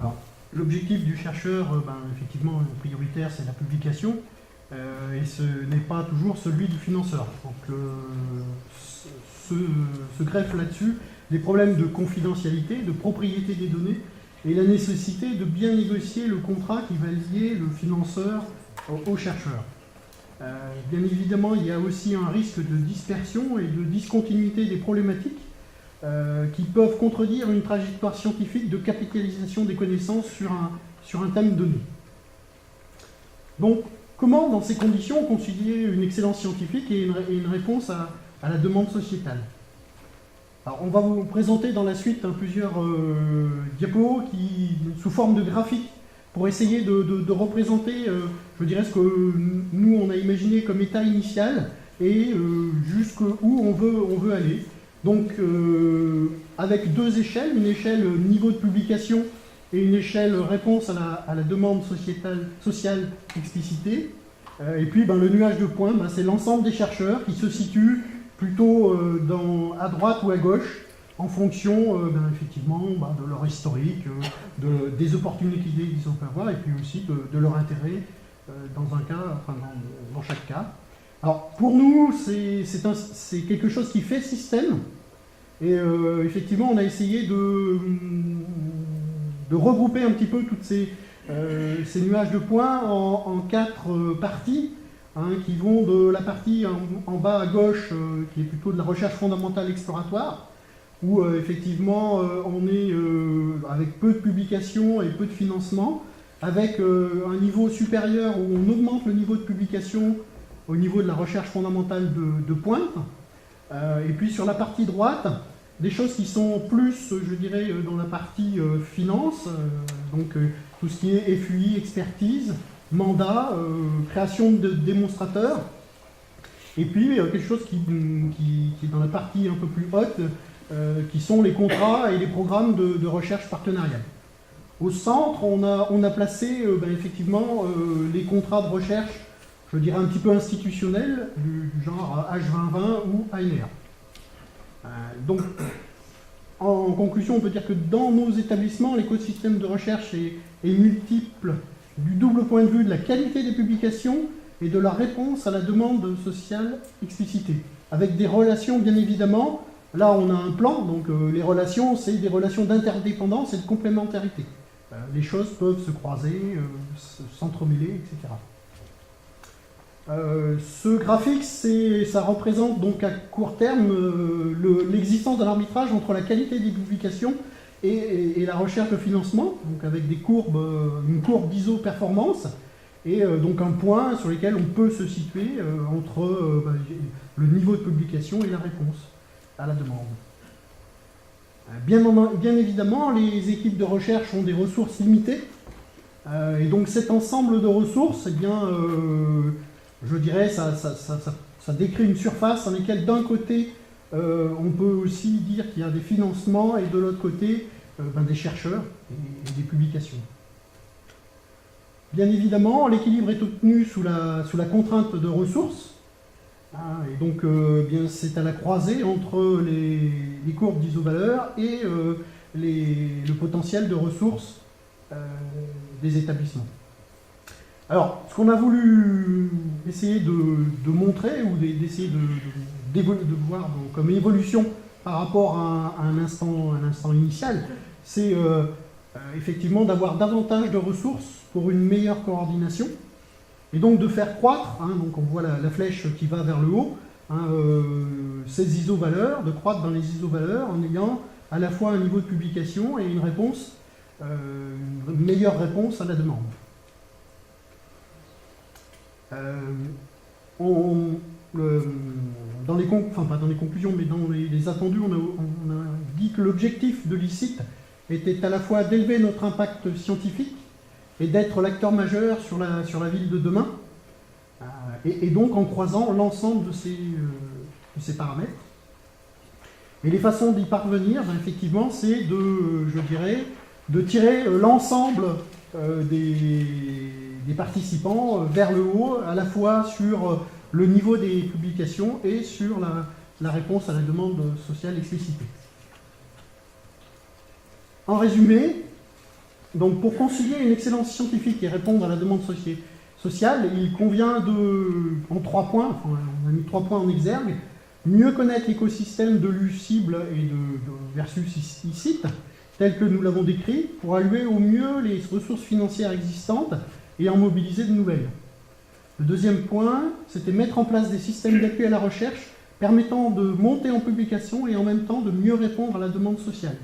Speaker 13: Alors, l'objectif du chercheur, effectivement, prioritaire, c'est la publication, et ce n'est pas toujours celui du financeur. Donc, se greffent là-dessus des problèmes de confidentialité, de propriété des données, et la nécessité de bien négocier le contrat qui va lier le financeur au chercheur. Bien évidemment, il y a aussi un risque de dispersion et de discontinuité des problématiques qui peuvent contredire une trajectoire scientifique de capitalisation des connaissances sur un thème donné. Donc, comment, dans ces conditions, concilier une excellence scientifique et une réponse à la demande sociétale? Alors, on va vous présenter dans la suite plusieurs diapos sous forme de graphiques pour essayer de représenter, je dirais, ce que nous, on a imaginé comme état initial et jusqu'où on veut aller. Donc, avec deux échelles, une échelle niveau de publication et une échelle réponse à la demande sociale explicitée. Et puis, le nuage de points, c'est l'ensemble des chercheurs qui se situent plutôt à droite ou à gauche, en fonction effectivement de leur historique, des opportunités qu'ils ont pu avoir, et puis aussi de leur intérêt dans un cas, dans chaque cas. Alors pour nous, c'est quelque chose qui fait système, et effectivement on a essayé de regrouper un petit peu toutes ces nuages de points en quatre parties. Qui vont de la partie en bas à gauche, qui est plutôt de la recherche fondamentale exploratoire, où effectivement on est avec peu de publications et peu de financement, avec un niveau supérieur où on augmente le niveau de publication au niveau de la recherche fondamentale de pointe, et puis sur la partie droite, des choses qui sont plus, je dirais, dans la partie finance, donc tout ce qui est FUI, expertise, mandat, création de démonstrateurs, et puis quelque chose qui est dans la partie un peu plus haute, qui sont les contrats et les programmes de recherche partenariale. Au centre, on a placé effectivement les contrats de recherche, je dirais un petit peu institutionnels, du genre H2020 ou ANR. Donc, en conclusion, on peut dire que dans nos établissements, l'écosystème de recherche est multiple, du double point de vue de la qualité des publications et de la réponse à la demande sociale explicitée. Avec des relations, bien évidemment, là on a un plan, donc les relations, c'est des relations d'interdépendance et de complémentarité. Les choses peuvent se croiser, s'entremêler, etc. Ce graphique, ça représente donc à court terme l'existence d'un arbitrage entre la qualité des publications et la recherche de financement, donc avec une courbe d'ISO-performance, et donc un point sur lequel on peut se situer entre le niveau de publication et la réponse à la demande. Bien évidemment, les équipes de recherche ont des ressources limitées, et donc cet ensemble de ressources, je dirais, ça décrit une surface dans laquelle d'un côté, on peut aussi dire qu'il y a des financements et de l'autre côté, des chercheurs et des publications. Bien évidemment, l'équilibre est obtenu sous la contrainte de ressources. Et donc, c'est à la croisée entre les courbes d'isovaleur et le potentiel de ressources des établissements. Alors, ce qu'on a voulu essayer de montrer ou d'essayer de voir comme évolution par rapport à un instant initial, c'est effectivement d'avoir davantage de ressources pour une meilleure coordination et donc de faire croître, donc on voit la flèche qui va vers le haut, ces isovaleurs, de croître dans les isovaleurs en ayant à la fois un niveau de publication et une réponse, une meilleure réponse à la demande. Dans les conclusions, mais dans les attendus, on a dit que l'objectif de l'ICIT était à la fois d'élever notre impact scientifique et d'être l'acteur majeur sur la ville de demain, et donc en croisant l'ensemble de ces paramètres. Et les façons d'y parvenir, effectivement, c'est de tirer l'ensemble des participants vers le haut, à la fois sur le niveau des publications et sur la réponse à la demande sociale explicitée. En résumé, donc pour concilier une excellence scientifique et répondre à la demande sociale, il convient en 3 points, enfin, on a mis 3 points en exergue, mieux connaître l'écosystème de l'U cible et versus ICIT, tel que nous l'avons décrit, pour allouer au mieux les ressources financières existantes et en mobiliser de nouvelles. Le deuxième point, c'était mettre en place des systèmes d'appui à la recherche permettant de monter en publication et en même temps de mieux répondre à la demande sociale.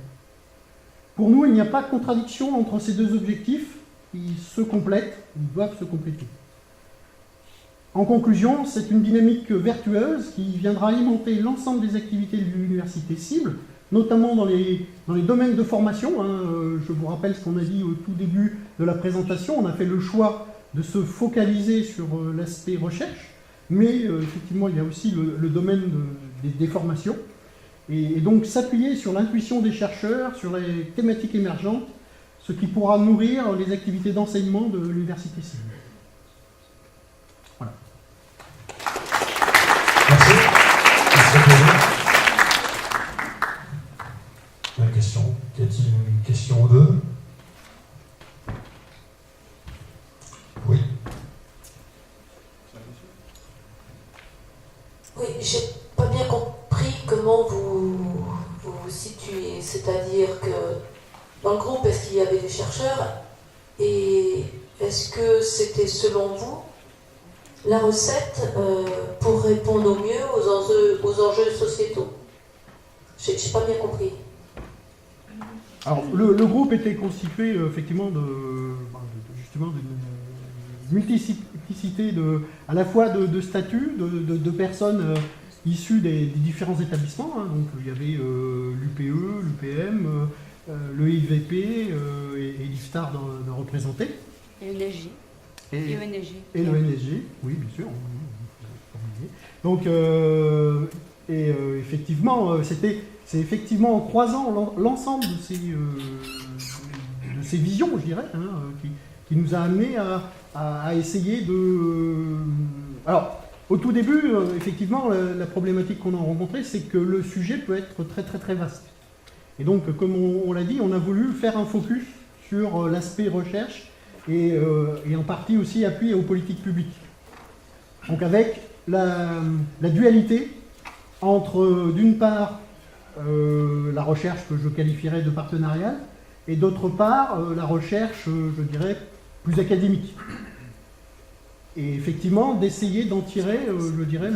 Speaker 13: Pour nous, il n'y a pas de contradiction entre ces deux objectifs, ils se complètent, ils doivent se compléter. En conclusion, c'est une dynamique vertueuse qui viendra alimenter l'ensemble des activités de l'université cible, notamment dans les domaines de formation. Je vous rappelle ce qu'on a dit au tout début de la présentation, on a fait le choix de se focaliser sur l'aspect recherche, mais effectivement il y a aussi le domaine des formations, et donc s'appuyer sur l'intuition des chercheurs, sur les thématiques émergentes, ce qui pourra nourrir les activités d'enseignement de l'université cible. Voilà.
Speaker 6: Merci. La question. Y a-t-il une question ou deux? Oui.
Speaker 15: Oui, j'ai pas bien compris comment vous vous situez. C'est-à-dire que dans le groupe, est-ce qu'il y avait des chercheurs? Et est-ce que c'était selon vous la recette pour répondre au mieux aux enjeux sociétaux? J'ai pas bien compris.
Speaker 13: Alors, le groupe était constitué effectivement justement d'une multiplicité à la fois de statuts, de personnes issues des différents établissements. Donc il y avait l'UPE, l'UPM, le IVP et l'IFSTAR de représenter.
Speaker 14: Et l'ENSG.
Speaker 13: Et le NSG, oui, bien sûr. Donc, effectivement, c'est effectivement en croisant l'ensemble de ces visions, je dirais, qui nous a amené à essayer de... Alors, au tout début, effectivement, la problématique qu'on a rencontrée, c'est que le sujet peut être très très très vaste. Et donc, comme on l'a dit, on a voulu faire un focus sur l'aspect recherche et en partie aussi appui aux politiques publiques. Donc avec la dualité entre, d'une part, la recherche que je qualifierais de partenariale, et d'autre part, la recherche, je dirais, plus académique. Et effectivement, d'essayer d'en tirer, je dirais,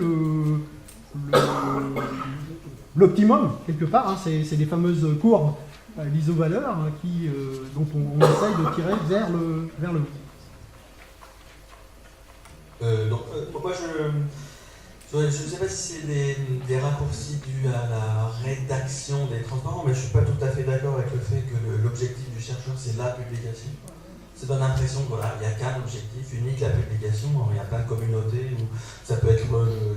Speaker 13: l'optimum, quelque part. C'est les fameuses courbes d'isovaleur dont on essaye de tirer vers le haut.
Speaker 10: Moi, je ne sais pas si c'est des raccourcis dus à la rédaction des transparents, mais je ne suis pas tout à fait d'accord avec le fait que l'objectif du chercheur, c'est la publication. Ça donne l'impression qu'il n'y a qu'un objectif unique, la publication. Il y a plein de communautés où ça peut être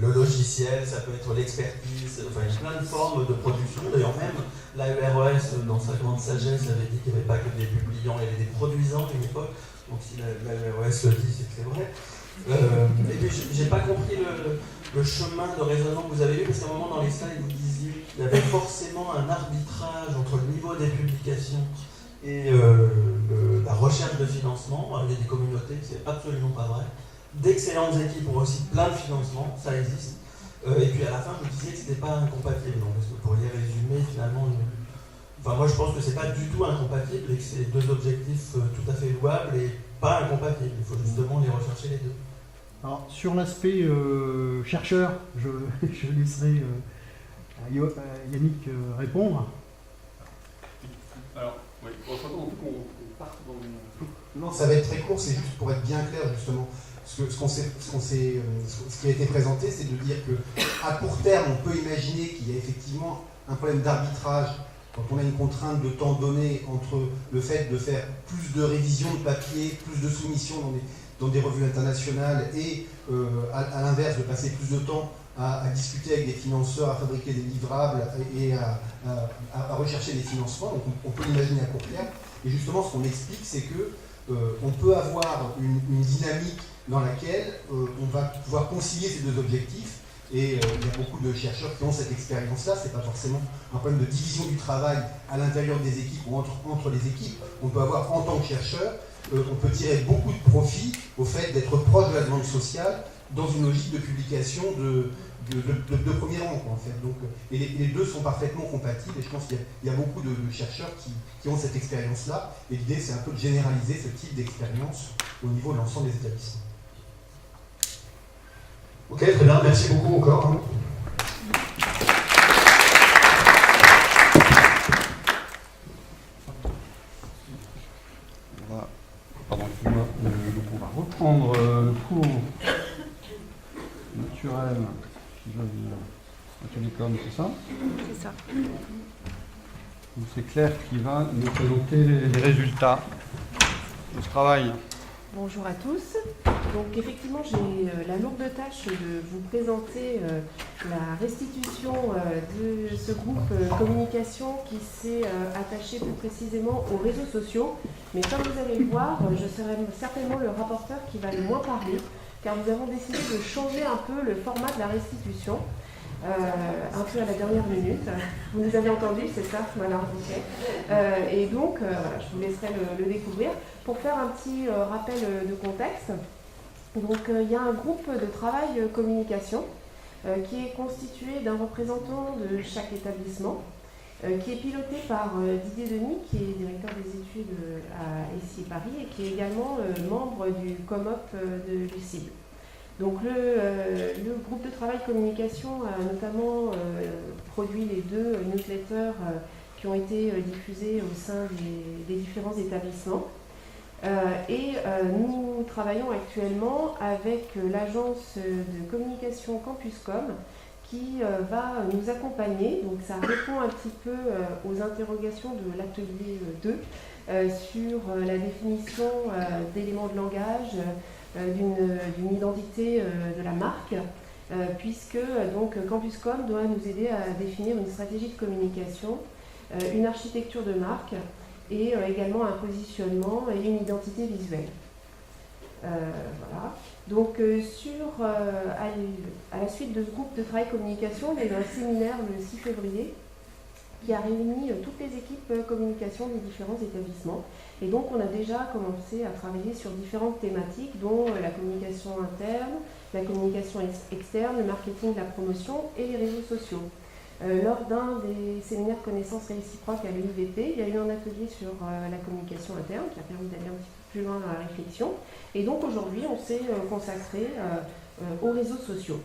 Speaker 10: le logiciel, ça peut être l'expertise, enfin il y a plein de formes de production. D'ailleurs même l'AERES, dans sa grande sagesse, avait dit qu'il n'y avait pas que des publiants, il y avait des produisants à une époque. Donc si l'AERES le dit, c'est que c'est vrai. Et puis j'ai pas compris le chemin de raisonnement que vous avez eu, parce qu'à un moment dans les slides vous disiez qu'il y avait forcément un arbitrage entre le niveau des publications et la recherche de financement. Il y a des communautés, c'est absolument pas vrai. D'excellentes équipes ont aussi plein de financements, ça existe. Et puis à la fin, je vous disais que c'était pas incompatible. Donc est-ce que vous pourriez résumer finalement Enfin, moi je pense que c'est pas du tout incompatible et que c'est deux objectifs tout à fait louables et pas incompatibles. Il faut justement les rechercher les deux.
Speaker 13: Alors, sur l'aspect chercheur, je laisserai Yannick répondre.
Speaker 4: Alors, oui, on part dans une...
Speaker 16: Non, ça va être très court, c'est juste pour être bien clair, justement. Ce qui a été présenté, c'est de dire qu'à court terme, on peut imaginer qu'il y a effectivement un problème d'arbitrage quand on a une contrainte de temps donné entre le fait de faire plus de révisions de papier, plus de soumissions dans des revues internationales et à l'inverse de passer plus de temps à discuter avec des financeurs, à fabriquer des livrables et à rechercher des financements. Donc on peut l'imaginer à court terme. Et justement, ce qu'on explique, c'est que on peut avoir une dynamique dans laquelle on va pouvoir concilier ces deux objectifs. Et il y a beaucoup de chercheurs qui ont cette expérience-là. Ce n'est pas forcément un problème de division du travail à l'intérieur des équipes ou entre les équipes. On peut avoir, en tant que chercheur, on peut tirer beaucoup de profit au fait d'être proche de la demande sociale dans une logique de publication de premier rang, en fait. Donc, et les deux sont parfaitement compatibles, et je pense qu'il y a beaucoup de chercheurs qui ont cette expérience-là, et l'idée c'est un peu de généraliser ce type d'expérience au niveau de l'ensemble des établissements.
Speaker 6: Ok, très bien, merci beaucoup encore.
Speaker 12: Donc on va reprendre le cours naturel, télécom, c'est ça?
Speaker 1: C'est ça.
Speaker 12: Donc c'est Claire qui va nous présenter les résultats de ce travail.
Speaker 17: Bonjour à tous. Donc effectivement, j'ai la lourde tâche de vous présenter la restitution de ce groupe communication qui s'est attaché plus précisément aux réseaux sociaux. Mais comme vous allez le voir, je serai certainement le rapporteur qui va le moins parler, car nous avons décidé de changer un peu le format de la restitution. Un peu à la dernière minute. Vous nous avez entendu, c'est ça? Voilà, ok. Et donc, je vous laisserai le découvrir. Pour faire un petit rappel de contexte, donc il y a un groupe de travail communication qui est constitué d'un représentant de chaque établissement, qui est piloté par Didier Denis, qui est directeur des études à SI Paris et qui est également membre du COMOP de l'UCIB. Donc le groupe de travail communication a notamment produit les 2 newsletters qui ont été diffusés au sein des différents établissements. Nous travaillons actuellement avec l'agence de communication Campuscom qui va nous accompagner. Donc ça répond un petit peu aux interrogations de l'atelier 2 sur la définition d'éléments de langage, d'une identité de la marque, puisque donc Campuscom doit nous aider à définir une stratégie de communication, une architecture de marque et également un positionnement et une identité visuelle. Voilà. Donc à la suite de ce groupe de travail communication, il y a eu un séminaire le 6 février qui a réuni toutes les équipes communication des différents établissements. Et donc on a déjà commencé à travailler sur différentes thématiques, dont la communication interne, la communication externe, le marketing, la promotion et les réseaux sociaux. Lors d'un des séminaires connaissances réciproques à l'UIVP, il y a eu un atelier sur la communication interne qui a permis d'aller un petit peu plus loin dans la réflexion. Et donc aujourd'hui, on s'est consacré aux réseaux sociaux.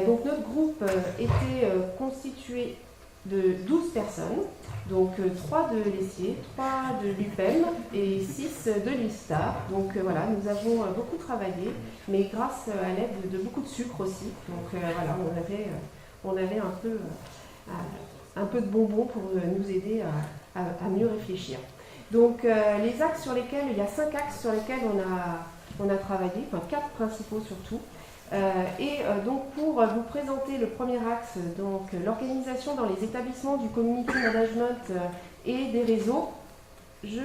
Speaker 17: Donc notre groupe était constitué de 12 personnes, donc 3 de l'ESSIer, 3 de l'UPEM et 6 de l'ISTAR. Donc voilà, nous avons beaucoup travaillé, mais grâce à l'aide de beaucoup de sucre aussi. Donc voilà, on avait un peu de bonbons pour nous aider à mieux réfléchir. Donc les axes sur lesquels, il y a 5 axes sur lesquels on a travaillé, enfin 4 principaux surtout. Donc pour vous présenter le premier axe, donc l'organisation dans les établissements du community management et des réseaux, je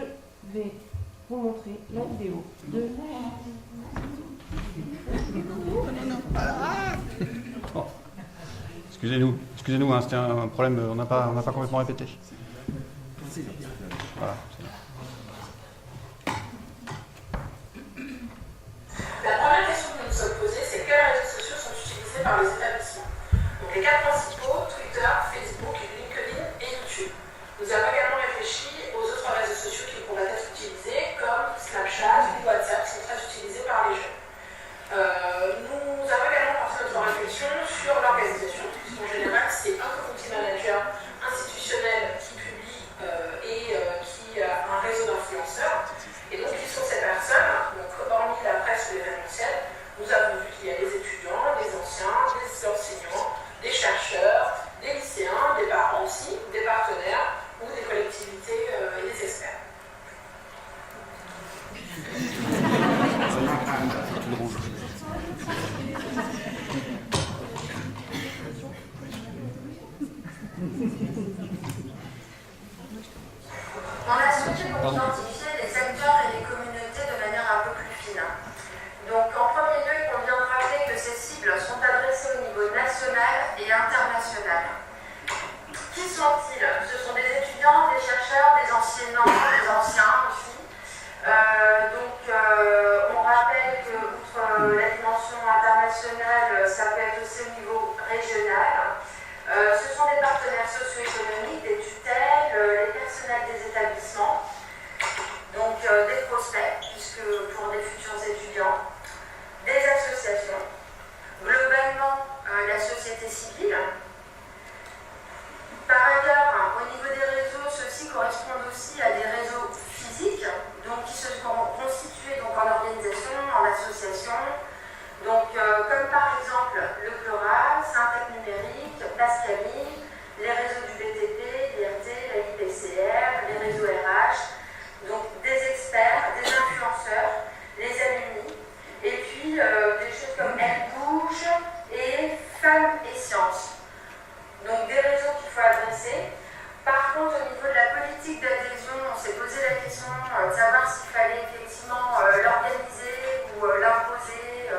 Speaker 17: vais vous montrer la vidéo de...
Speaker 12: Oh. Excusez-nous, hein, c'était un problème, on n'a pas complètement répété. Voilà.
Speaker 11: La première question que nous nous sommes posée, c'est quels réseaux sociaux sont utilisés par les établissements? Donc les 4 principaux, Twitter, Facebook, LinkedIn et YouTube. Nous avons également réfléchi aux autres réseaux sociaux qui pourraient être utilisés, comme Snapchat ou WhatsApp, qui sont très utilisés par les jeunes. Nous avons également porté notre réflexion sur l'organisation, puisqu'en général, c'est un community manager institutionnel qui publie et
Speaker 18: l'espère. On a souhaité donc identifier les acteurs et les communautés de manière un peu plus fine. Donc en premier lieu, il convient de rappeler que ces cibles sont adressées au niveau national et international. Qui sont-ils? Ce sont des étudiants, des chercheurs, des enseignants, des anciens aussi. On rappelle que, outre la dimension internationale, ça peut être aussi au niveau régional. Ce sont des partenaires socio-économiques, des tutelles, les personnels des établissements, donc des prospects, puisque pour des futurs étudiants, des associations, globalement la société civile. Par ailleurs, au niveau des réseaux, ceux-ci correspondent aussi à des réseaux physiques, donc qui se sont constitués donc, en organisation, en association, donc comme par exemple le Chlora, Syntec Numérique, Pascali, les réseaux du BTP, l'IRT, la IPCR, les réseaux RH, donc des experts, des influenceurs, les alumni, et puis des choses comme Elle Bouge et Femmes et Sciences. Donc des réseaux qu'il faut adresser. Par contre, au niveau de la politique d'adhésion, on s'est posé la question de savoir s'il fallait effectivement l'organiser ou l'imposer.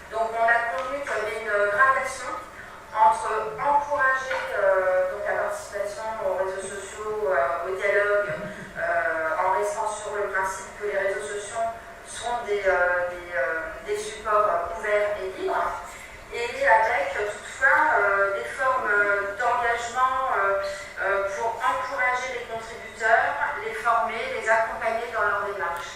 Speaker 18: Donc on a convenu qu'il y avait une gradation entre encourager donc la participation aux réseaux sociaux, au dialogue, en restant sur le principe que les réseaux sociaux sont des supports ouverts et libres, et avec toutefois des formes d'engagement pour encourager les contributeurs, les former, les accompagner dans leur démarche.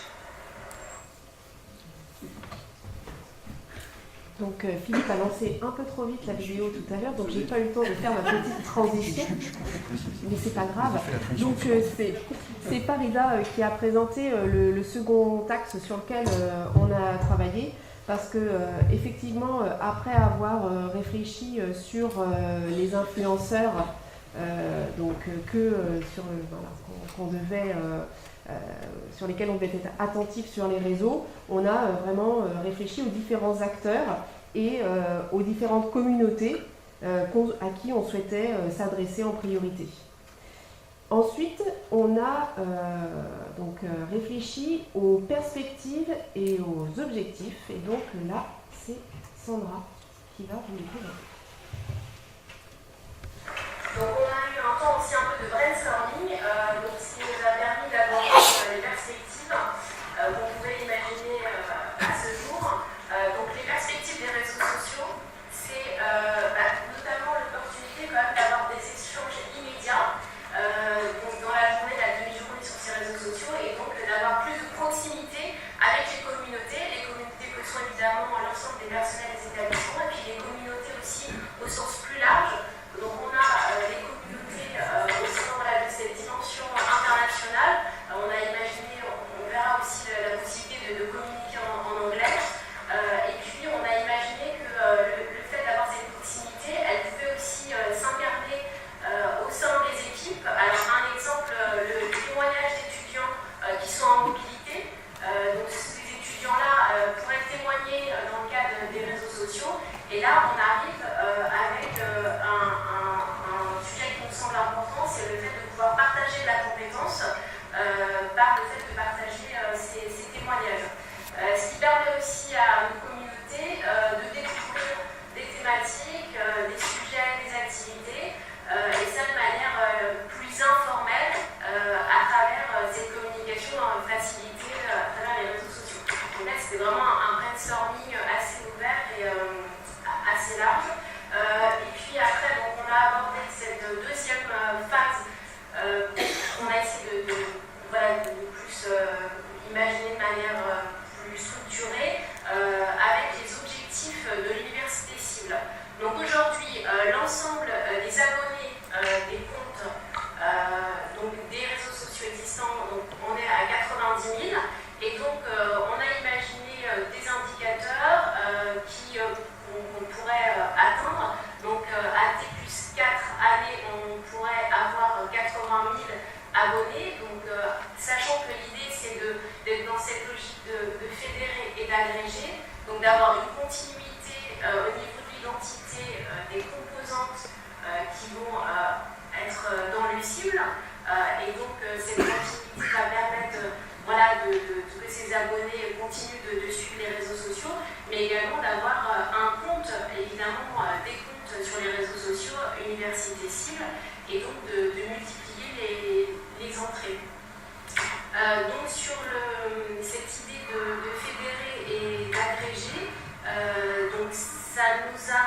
Speaker 17: Donc Philippe a lancé un peu trop vite la vidéo tout à l'heure, donc j'ai pas eu le temps de faire ma petite transition, mais c'est pas grave. Donc c'est Farida qui a présenté le second axe sur lequel on a travaillé, parce que effectivement, après avoir réfléchi sur les influenceurs, qu'on devait sur lesquels on devait être attentif sur les réseaux, on a vraiment réfléchi aux différents acteurs et aux différentes communautés à qui on souhaitait s'adresser en priorité. Ensuite, on a réfléchi aux perspectives et aux objectifs, et donc là, c'est Sandra qui va vous les présenter.
Speaker 18: Donc on a eu un temps aussi un peu de brainstorming, donc ce qui nous a permis d'avoir les perspectives qu'on pouvait imaginer à ce jour. Donc les perspectives des réseaux sociaux, c'est notamment l'opportunité quand même d'avoir des échanges immédiats donc dans la journée, la demi-journée sur ces réseaux sociaux, et donc d'avoir plus de proximité avec les communautés que sont évidemment l'ensemble des personnels des établissements, et puis les communautés aussi au sens plus large. Donc on a les communautés au sein de cette dimension abonnés. Donc, sachant que l'idée, c'est d'être dans cette logique de fédérer et d'agréger, donc d'avoir une continuité au niveau de l'identité des composantes qui vont être dans le cible. Et donc, cette continuité va permettre que ces abonnés continuent de suivre les réseaux sociaux, mais également d'avoir un compte, évidemment, des comptes sur les réseaux sociaux, université cible, et donc de multiplier les entrées. Donc sur cette idée de fédérer et d'agréger, donc ça nous a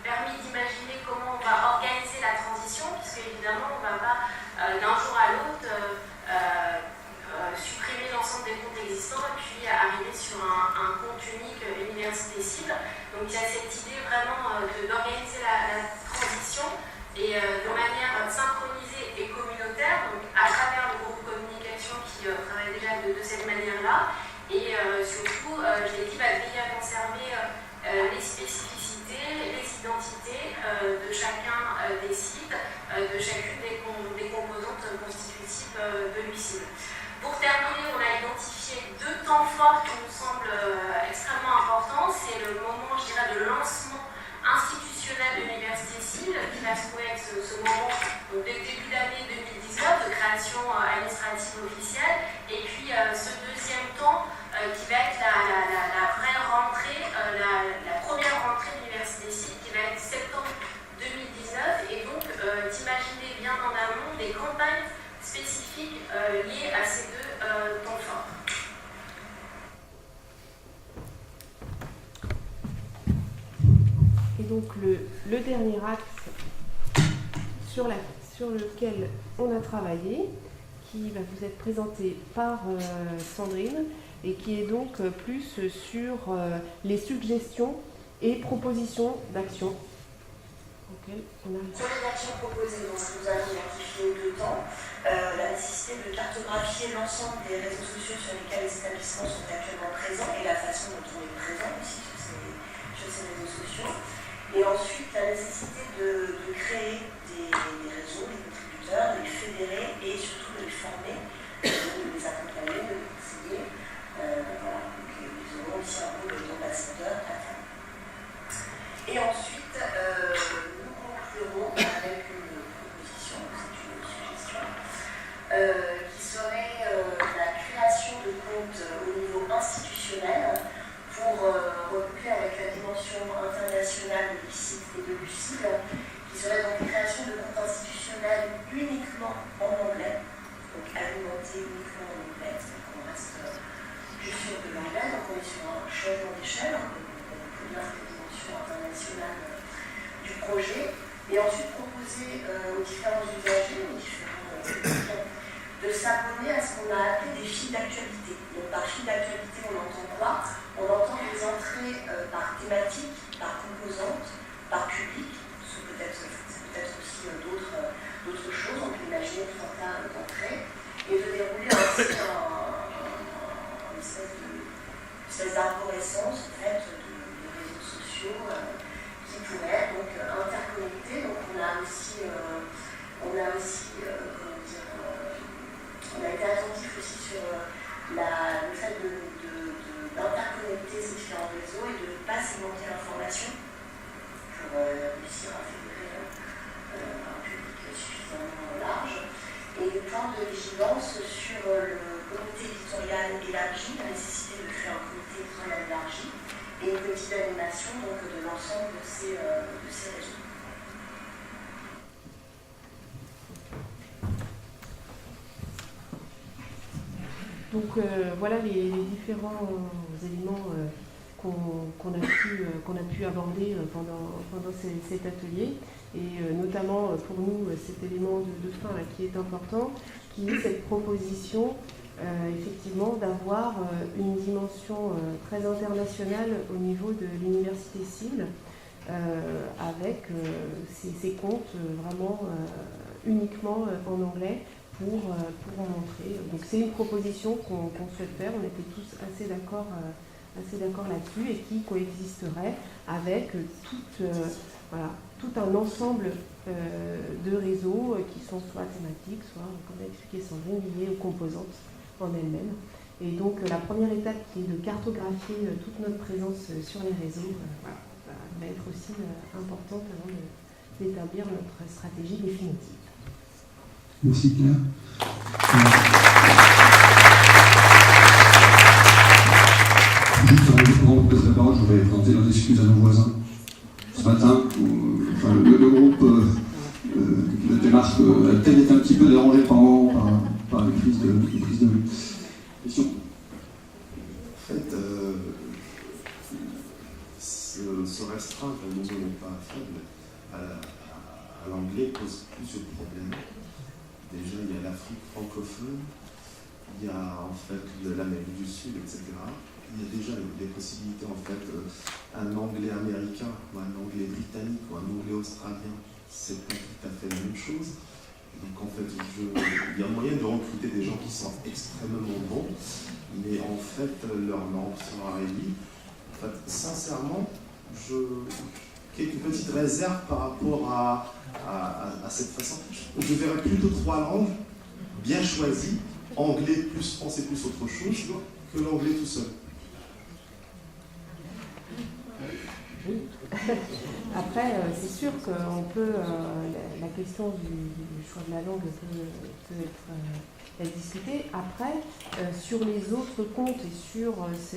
Speaker 18: permis d'imaginer comment on va organiser la transition, puisque évidemment on ne va pas d'un jour à l'autre supprimer l'ensemble des comptes existants et puis arriver sur un compte unique université cible. Donc il y a cette idée vraiment d'organiser la transition et de manière synchronisée et communautaire, donc à travers le groupe communication qui travaille déjà de cette manière-là, et surtout, je l'ai dit, veiller à conserver les spécificités, les identités de chacun des sites, de chacune des composantes constitutives de l'UCIB. Pour terminer, on a identifié 2 temps forts qui nous semblent extrêmement importants. C'est le moment, je dirais, de lancement institutionnel de l'université cible, qui va se trouver avec ce moment de début d'année 2019, de création administrative officielle, et puis ce deuxième temps qui va être la vraie rentrée, la première rentrée de l'université cible, qui va être septembre 2019, et donc d'imaginer bien en amont des campagnes spécifiques liées à ces 2 temps forts.
Speaker 17: Et donc le dernier axe sur lequel on a travaillé, qui va vous être présenté par Sandrine, et qui est donc plus sur les suggestions et propositions d'actions.
Speaker 18: Sur les actions proposées, donc, nous avons identifié 2 temps. La nécessité de cartographier l'ensemble des réseaux sociaux sur lesquels les établissements sont actuellement présents et la façon dont on est présent aussi sur ces réseaux sociaux. Et ensuite, la nécessité de créer des réseaux, des contributeurs, de les fédérer et surtout de les former, de les accompagner, de les conseiller. Voilà, donc ils auront aussi un rôle d'ambassadeur à terme. Et ensuite, nous conclurons avec une proposition, c'est une suggestion, qui serait la création de comptes au niveau institutionnel pour recouper avec la dimension internationale de l'ICIT et de l'UCIB, qui serait donc une création de comptes institutionnels uniquement en anglais, donc alimentés uniquement en anglais, donc on reste juste sur de l'anglais, donc on est sur un changement d'échelle, on peut bien cette dimension internationale du projet, et ensuite proposer aux différents usagers, aux différents de s'abonner à ce qu'on a appelé des fils d'actualité. Donc par fil d'actualité, on entend quoi? On entend des entrées par thématique, par composante, par public, c'est peut-être aussi d'autres choses, on peut imaginer tout un tas d'entrées, et de dérouler ainsi une espèce d'arborescence en fait, de réseaux sociaux qui pourraient donc interconnecter. Donc on a été attentif aussi sur le fait d'interconnecter ces différents réseaux et de ne pas segmenter l'information pour réussir à fédérer un public suffisamment large. Et des points de vigilance sur le comité éditorial élargi, la nécessité de créer un comité éditorial élargi et une petite animation donc, de l'ensemble de ces réseaux.
Speaker 17: Donc voilà les différents éléments qu'on a pu aborder pendant cet atelier, et notamment pour nous cet élément de fin là, qui est important, qui est cette proposition effectivement d'avoir une dimension très internationale au niveau de l'université cible, avec ces comptes vraiment uniquement en anglais, pour montrer. Donc c'est une proposition qu'on souhaite faire. On était tous assez d'accord assez d'accord là-dessus, et qui coexisterait avec tout un ensemble de réseaux qui sont soit thématiques, soit, comme l'a expliqué Sandrine, liés aux composantes en elles-mêmes. Et donc la première étape qui est de cartographier toute notre présence sur les réseaux va être aussi importante avant d'établir notre stratégie définitive.
Speaker 6: Merci Claire. Juste avant de passer la parole, je voudrais présenter nos excuses à nos voisins. Ce matin, le groupe de démarche a peut-être été un petit peu dérangé par moment par les prises de question.
Speaker 19: En fait, se restreindre, le nombre n'est pas faible, à l'anglais pose plusieurs problèmes. Déjà, il y a l'Afrique francophone, il y a en fait l'Amérique du Sud, etc. Il y a déjà des possibilités, en fait, un anglais américain ou un anglais britannique ou un anglais australien, c'est pas tout à fait la même chose. Donc en fait, il y a moyen de recruter des gens qui sont extrêmement bons, mais en fait, leur langue sera réduite. En fait, sincèrement, quelques petites réserves par rapport à cette façon. Je verrais plutôt 3 langues bien choisies, anglais plus français plus autre chose, que l'anglais tout seul.
Speaker 17: Oui. Après, c'est sûr qu'on peut, la question du choix de la langue peut être discutée. Après, sur les autres comptes et sur ce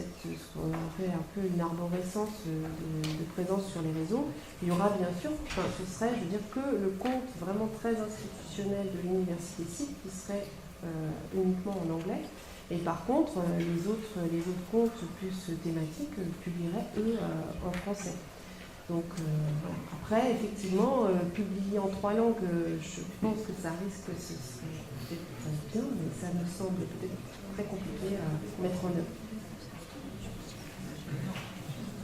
Speaker 17: qu'on fait un peu une arborescence de présence sur les réseaux, il y aura bien sûr, ce serait, je veux dire, que le compte vraiment très institutionnel de l'université CIP qui serait uniquement en anglais. Et par contre, les autres comptes plus thématiques publieraient, eux, en français. Donc, après, effectivement, publier en 3 langues, je pense que ça risque, ce serait peut-être bien, mais ça me semble peut-être très compliqué à mettre en œuvre.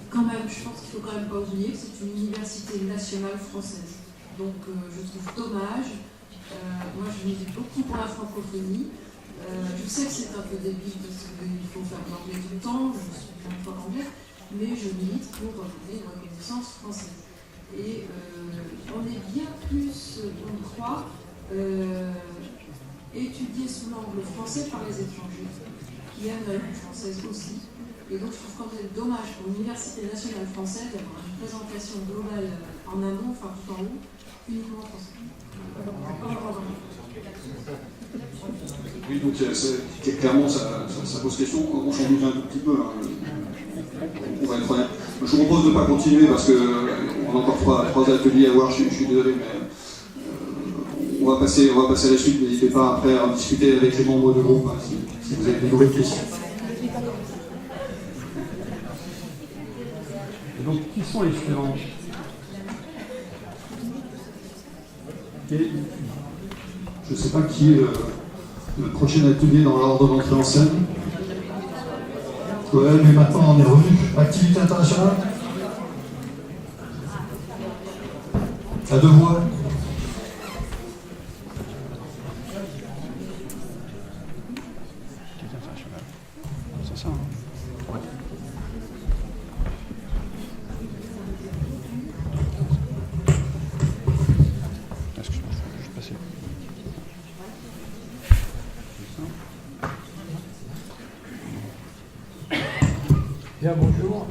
Speaker 5: Quand même, je pense qu'il ne faut quand même pas oublier que c'est une université nationale française. Donc, je trouve dommage. Moi, je milite beaucoup pour la francophonie. Je sais que c'est un peu débile parce qu'il faut faire l'anglais tout le temps, je suis plein de fois l'anglais, mais je milite pour une reconnaissance française. Et on est bien plus, on le croit, étudié sous l'angle français par les étrangers, qui aiment la langue française aussi. Et donc je trouve quand même dommage pour l'Université nationale française d'avoir une présentation globale en amont, enfin tout en haut, uniquement en français.
Speaker 6: Oui, donc clairement, ça pose question. On s'en doute un tout petit peu. On va être honnête. Je vous propose de ne pas continuer parce qu'on a encore 3 ateliers à voir. Je suis désolé, mais on va passer à la suite. N'hésitez pas après à discuter avec les membres du groupe si vous avez des nouvelles questions. Et donc, qui sont les suivants? Je ne sais pas qui est le prochain atelier dans l'ordre d'entrée en scène. Ouais, mais maintenant on est revenu. Activité internationale. À 2 voix.
Speaker 12: C'est ça, hein. Ouais. Excuse-moi, je vais juste passer.
Speaker 20: Bien, bonjour.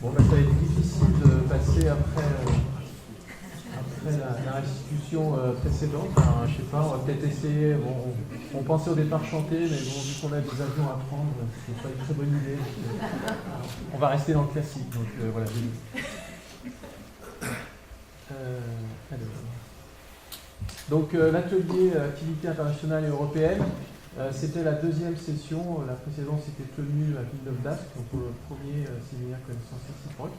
Speaker 20: Bon, ça a été difficile de passer après la restitution précédente. Enfin, je sais pas, on va peut-être essayer. Bon, on pensait au départ chanter, mais bon, vu qu'on a des avions à prendre, c'est pas une très bonne idée. On va rester dans le classique. Donc voilà. Donc l'atelier activité internationale et européenne. C'était la 2e session, la précédente s'était tenue à Villeneuve-d'Ascq, donc pour le premier séminaire connaissance réciproque.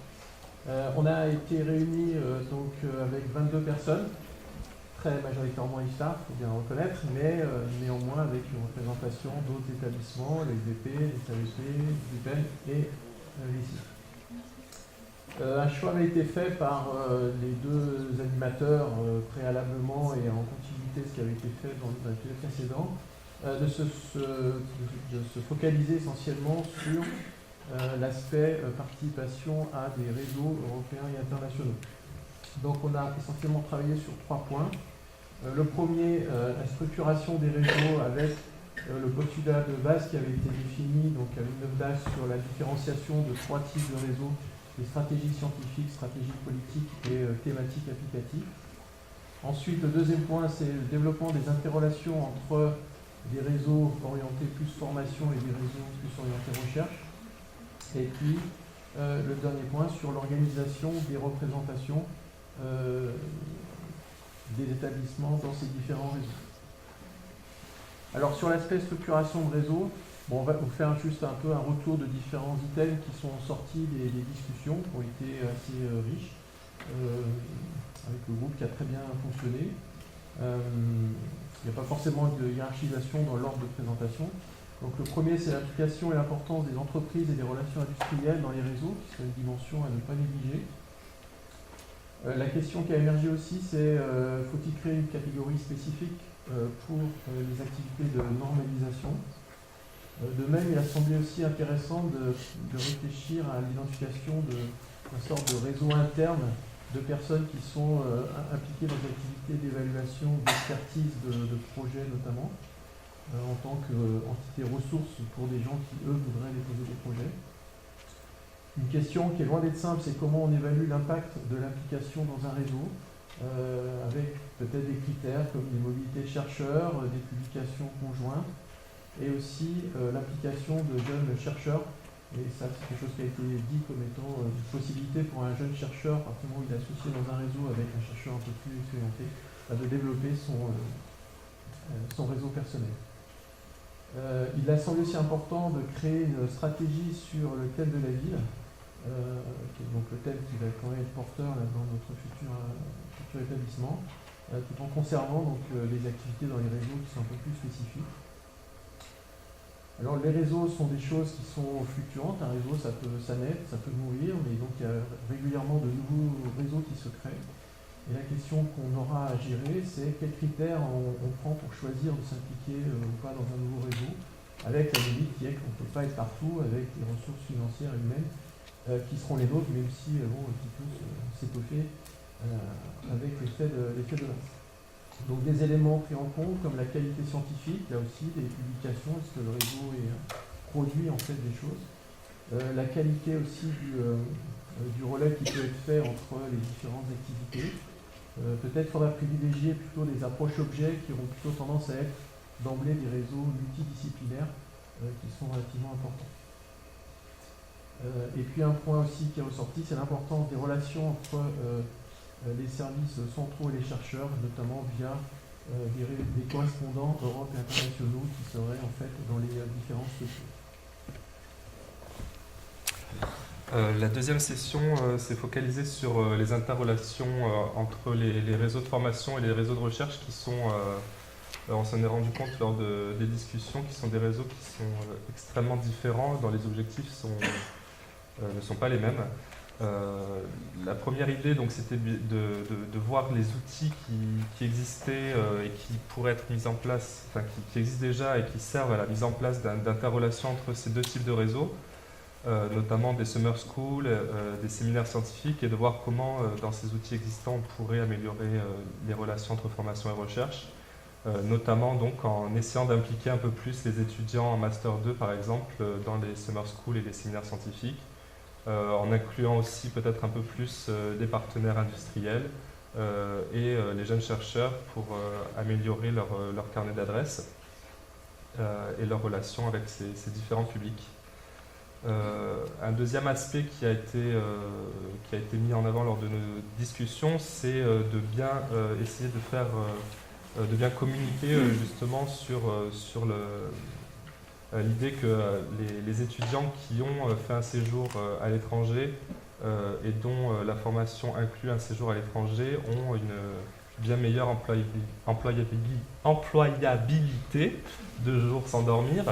Speaker 20: On a été réunis avec 22 personnes, très majoritairement ISTAR, il faut bien le reconnaître, mais néanmoins avec une représentation d'autres établissements, les UDP, les KEP, l'UPEN et l'ICI. Un choix avait été fait par les 2 animateurs préalablement et en continuité de ce qui avait été fait dans l'atelier précédent. De se focaliser essentiellement sur l'aspect participation à des réseaux européens et internationaux. Donc on a essentiellement travaillé sur 3 points. Le premier, la structuration des réseaux avec le postulat de base qui avait été défini donc à Villeneuve-d'Ascq sur la différenciation de 3 types de réseaux, les stratégies scientifiques, stratégies politiques et thématiques applicatives. Ensuite, le deuxième point, c'est le développement des interrelations entre des réseaux orientés plus formation et des réseaux plus orientés recherche. Et puis, le dernier point sur l'organisation des représentations des établissements dans ces différents réseaux. Alors sur l'aspect structuration de réseau, bon, on va vous faire juste un peu un retour de différents items qui sont sortis des discussions, qui ont été assez riches, avec le groupe qui a très bien fonctionné. Il n'y a pas forcément de hiérarchisation dans l'ordre de présentation. Donc le premier, c'est l'application et l'importance des entreprises et des relations industrielles dans les réseaux, qui sont une dimension à ne pas négliger. La question qui a émergé aussi, c'est faut-il créer une catégorie spécifique pour les activités de normalisation. De même, il a semblé aussi intéressant de réfléchir à l'identification d'une sorte de réseau interne de personnes qui sont impliquées dans des activités d'évaluation, d'expertise de projets notamment, en tant qu'entité ressource pour des gens qui, eux, voudraient déposer des projets. Une question qui est loin d'être simple, c'est comment on évalue l'impact de l'implication dans un réseau, avec peut-être des critères comme les mobilités de chercheurs, des publications conjointes, et aussi l'implication de jeunes chercheurs. Et ça, c'est quelque chose qui a été dit comme étant une possibilité pour un jeune chercheur, à partir du moment où il est associé dans un réseau avec un chercheur un peu plus expérimenté, de développer son réseau personnel. Il a semblé aussi important de créer une stratégie sur le thème de la ville, qui est donc le thème qui va quand même être porteur là, dans notre futur établissement, tout en conservant donc, les activités dans les réseaux qui sont un peu plus spécifiques. Alors les réseaux sont des choses qui sont fluctuantes, un réseau ça naît, ça peut mourir, mais donc il y a régulièrement de nouveaux réseaux qui se créent. Et la question qu'on aura à gérer, c'est quels critères on prend pour choisir de s'impliquer ou pas dans un nouveau réseau, avec la limite qui est qu'on ne peut pas être partout avec les ressources financières humaines qui seront les nôtres, même si elles vont un petit peu s'étoffer avec l'effet de masse. Donc des éléments pris en compte comme la qualité scientifique, là aussi, des publications, est-ce que le réseau produit en fait des choses. La qualité aussi du relais qui peut être fait entre les différentes activités. Peut-être faudra privilégier plutôt des approches objets qui auront plutôt tendance à être d'emblée des réseaux multidisciplinaires qui sont relativement importants. Et puis un point aussi qui est ressorti, c'est l'importance des relations entre les services centraux et les chercheurs, notamment via des correspondants Europe et internationaux qui seraient en fait dans les différentes structures.
Speaker 21: La deuxième session s'est focalisée sur les interrelations entre les réseaux de formation et les réseaux de recherche qui sont, on s'en est rendu compte lors des discussions, qui sont des réseaux qui sont extrêmement différents, dont les objectifs ne sont pas les mêmes. La première idée, donc, c'était de voir les outils qui existaient et qui pourraient être mis en place, enfin qui existent déjà et qui servent à la mise en place d'interrelations entre ces deux types de réseaux, notamment des summer schools, des séminaires scientifiques, et de voir comment, dans ces outils existants, on pourrait améliorer les relations entre formation et recherche, notamment donc en essayant d'impliquer un peu plus les étudiants en Master 2, par exemple, dans les summer schools et les séminaires scientifiques, en incluant aussi peut-être un peu plus des partenaires industriels et les jeunes chercheurs pour améliorer leur carnet d'adresses et leurs relations avec ces différents publics. Un deuxième aspect qui a été mis en avant lors de nos discussions, c'est de bien essayer de bien communiquer justement sur l'idée que les étudiants qui ont fait un séjour à l'étranger et dont la formation inclut un séjour à l'étranger ont une bien meilleure employabilité, 2 jours sans dormir,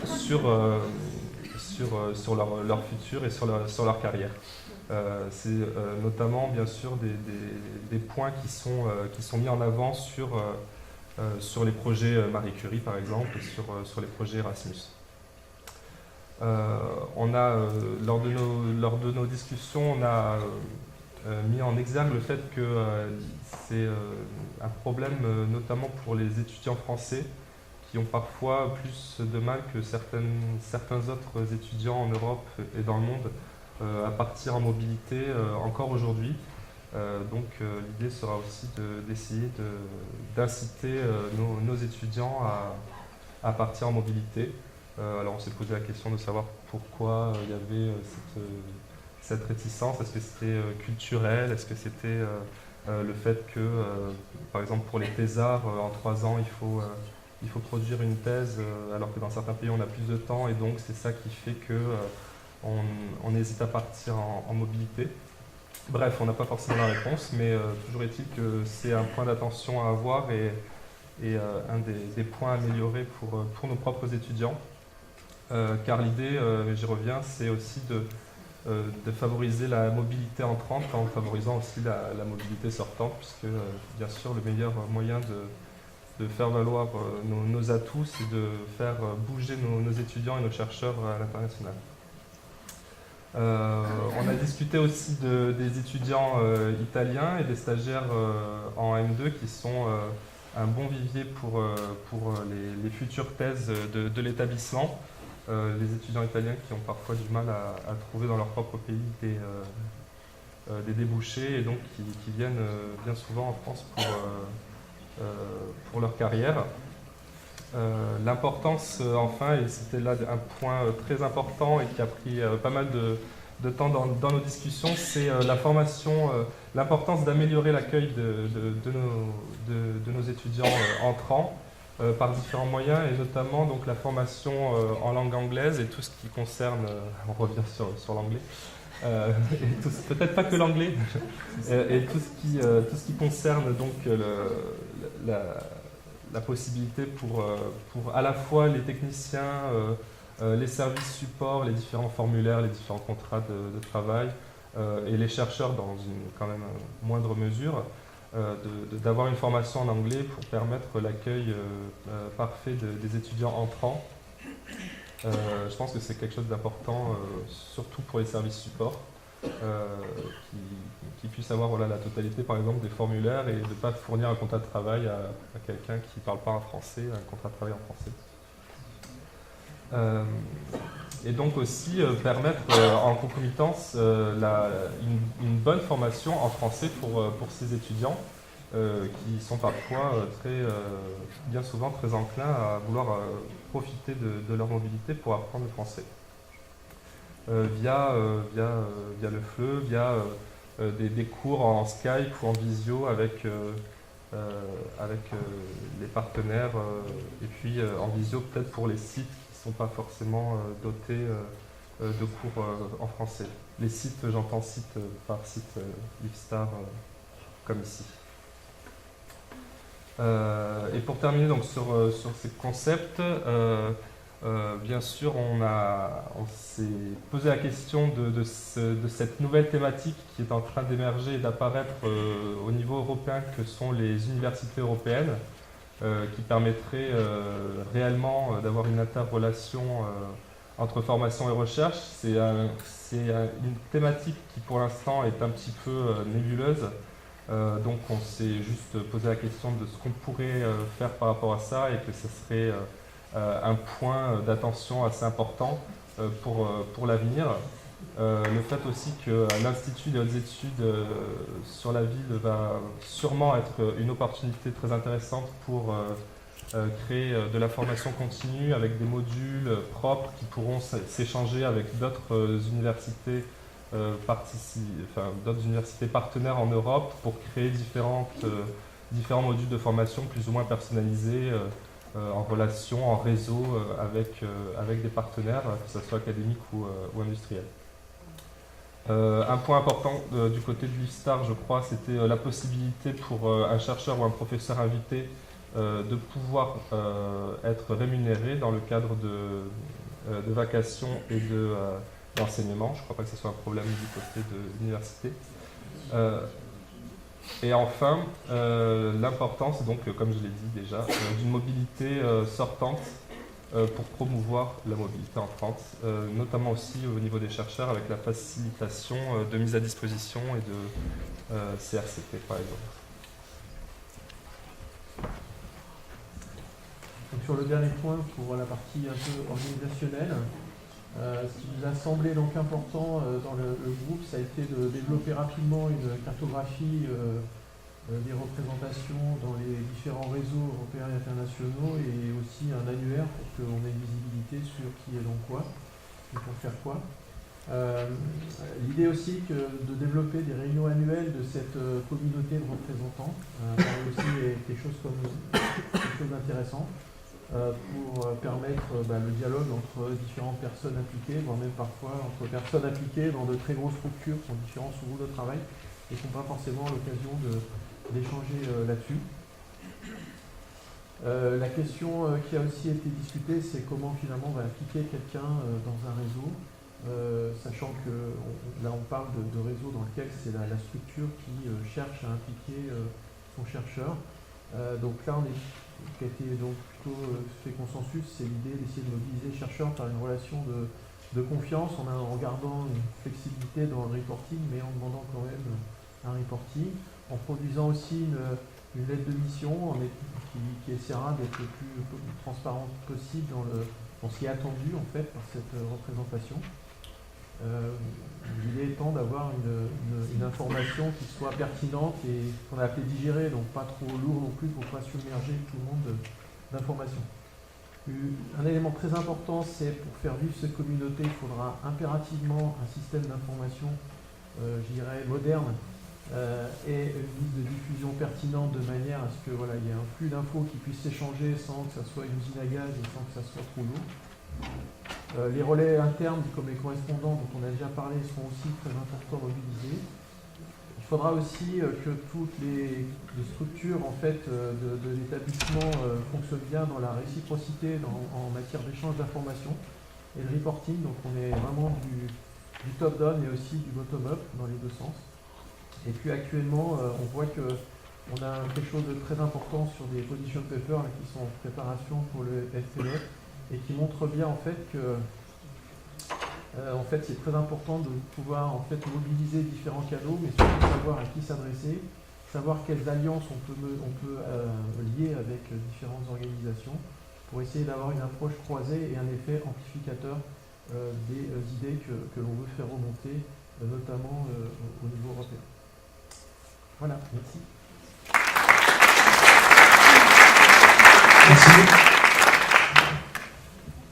Speaker 21: sur leur futur et sur leur carrière. C'est notamment bien sûr des points qui sont mis en avant sur les projets Marie Curie par exemple et sur les projets Erasmus. On a, lors de nos discussions, on a mis en exergue le fait que c'est un problème notamment pour les étudiants français qui ont parfois plus de mal que certains autres étudiants en Europe et dans le monde à partir en mobilité encore aujourd'hui. Donc l'idée sera aussi d'essayer d'inciter nos étudiants à partir en mobilité. Alors on s'est posé la question de savoir pourquoi il y avait cette réticence. Est-ce que c'était culturel? Est-ce que c'était le fait que, par exemple pour les thésards, en 3 ans il faut produire une thèse alors que dans certains pays on a plus de temps, et donc c'est ça qui fait qu'on hésite à partir en mobilité. Bref, on n'a pas forcément la réponse, mais toujours est-il que c'est un point d'attention à avoir et un des points à améliorer pour nos propres étudiants. Car l'idée, j'y reviens, c'est aussi de favoriser la mobilité entrante en favorisant aussi la mobilité sortante, puisque bien sûr le meilleur moyen de faire valoir nos atouts, c'est de faire bouger nos étudiants et nos chercheurs à l'international. On a discuté aussi des étudiants italiens et des stagiaires en M2 qui sont un bon vivier pour les futures thèses de l'établissement. Les étudiants italiens qui ont parfois du mal à trouver dans leur propre pays des débouchés et donc qui viennent bien souvent en France pour leur carrière. L'importance, enfin, et c'était là un point très important et qui a pris pas mal de temps dans nos discussions, c'est la formation, l'importance d'améliorer l'accueil de nos étudiants entrants par différents moyens, et notamment donc, la formation en langue anglaise et tout ce qui concerne, on revient sur l'anglais, peut-être pas que l'anglais, et tout ce qui concerne donc la possibilité pour à la fois les techniciens, les services supports, les différents formulaires, les différents contrats de travail et les chercheurs dans une quand même moindre mesure, d'avoir une formation en anglais pour permettre l'accueil parfait des étudiants entrants. Je pense que c'est quelque chose d'important, surtout pour les services supports, qui puissent avoir la totalité par exemple des formulaires et de ne pas fournir un contrat de travail à quelqu'un qui ne parle pas un français, un contrat de travail en français. Et donc aussi permettre en concomitance une bonne formation en français pour ces étudiants qui sont parfois bien souvent très enclins à vouloir profiter de leur mobilité pour apprendre le français. Via le FLE, via des cours en Skype ou en visio avec les partenaires, et puis en visio peut-être pour les sites qui ne sont pas forcément dotés de cours en français. Les sites, j'entends site par site Livestar, comme ici. Et pour terminer donc sur ces concepts, bien sûr on s'est posé la question de cette nouvelle thématique qui est en train d'émerger et d'apparaître au niveau européen, que sont les universités européennes, qui permettraient réellement d'avoir une interrelation entre formation et recherche. C'est une thématique qui pour l'instant est un petit peu nébuleuse. Donc on s'est juste posé la question de ce qu'on pourrait faire par rapport à ça, et que ce serait un point d'attention assez important pour l'avenir. Le fait aussi que l'Institut des hautes études sur la ville va sûrement être une opportunité très intéressante pour créer de la formation continue avec des modules propres qui pourront s'échanger avec d'autres universités d'autres universités partenaires en Europe pour créer différents modules de formation plus ou moins personnalisés en relation, en réseau avec des partenaires, que ce soit académiques ou industriels. Un point important du côté de Livestar, je crois, c'était la possibilité pour un chercheur ou un professeur invité de pouvoir être rémunéré dans le cadre de vacations et d'enseignement. Je ne crois pas que ce soit un problème du côté de l'université. Et enfin, l'importance, donc, comme je l'ai dit déjà, d'une mobilité sortante pour promouvoir la mobilité en France, notamment aussi au niveau des chercheurs avec la facilitation de mise à disposition et de CRCP par exemple.
Speaker 20: Donc sur le dernier point, pour la partie un peu organisationnelle, ce qui nous a semblé donc important dans le groupe, ça a été de développer rapidement une cartographie des représentations dans les différents réseaux européens et internationaux et aussi un annuaire pour qu'on ait une visibilité sur qui est dans quoi et pour faire quoi. L'idée aussi de développer des réunions annuelles de cette communauté de représentants, aussi quelque chose d'intéressant pour permettre le dialogue entre différentes personnes impliquées, voire même parfois entre personnes impliquées dans de très grosses structures qui ont différents sous-groupes de travail et qui n'ont pas forcément l'occasion d'échanger là-dessus. La question qui a aussi été discutée, c'est comment finalement on va impliquer quelqu'un dans un réseau, sachant que là on parle de réseau dans lequel c'est la structure qui cherche à impliquer son chercheur. Donc là, qui a été donc plutôt fait consensus, c'est l'idée d'essayer de mobiliser le chercheur par une relation de confiance en gardant une flexibilité dans le reporting, mais en demandant quand même un reporting, en produisant aussi une lettre de mission qui essaiera d'être le plus transparente possible dans ce qui est attendu en fait par cette représentation. L'idée étant d'avoir une information qui soit pertinente et qu'on a appelé digérée, donc pas trop lourd non plus pour ne pas submerger tout le monde d'informations. Un élément très important, c'est pour faire vivre cette communauté, il faudra impérativement un système d'information, je dirais, moderne et une liste de diffusion pertinente de manière à ce qu'il y ait un flux d'infos qui puisse s'échanger sans que ça soit une usine à gaz et sans que ça soit trop lourd. Les relais internes, comme les correspondants dont on a déjà parlé, seront aussi très importants à mobiliser. Il faudra aussi que toutes les structures en fait, de l'établissement fonctionnent bien dans la réciprocité en matière d'échange d'informations et de reporting. Donc on est vraiment du top-down et aussi du bottom-up dans les deux sens. Et puis actuellement, on voit qu'on a quelque chose de très important sur des position papers là, qui sont en préparation pour le FCE et qui montrent bien en fait que c'est très important de pouvoir en fait mobiliser différents canaux, mais surtout savoir à qui s'adresser, savoir quelles alliances on peut lier avec différentes organisations pour essayer d'avoir une approche croisée et un effet amplificateur des idées que l'on veut faire remonter, notamment au niveau européen. Voilà, merci.
Speaker 6: Merci.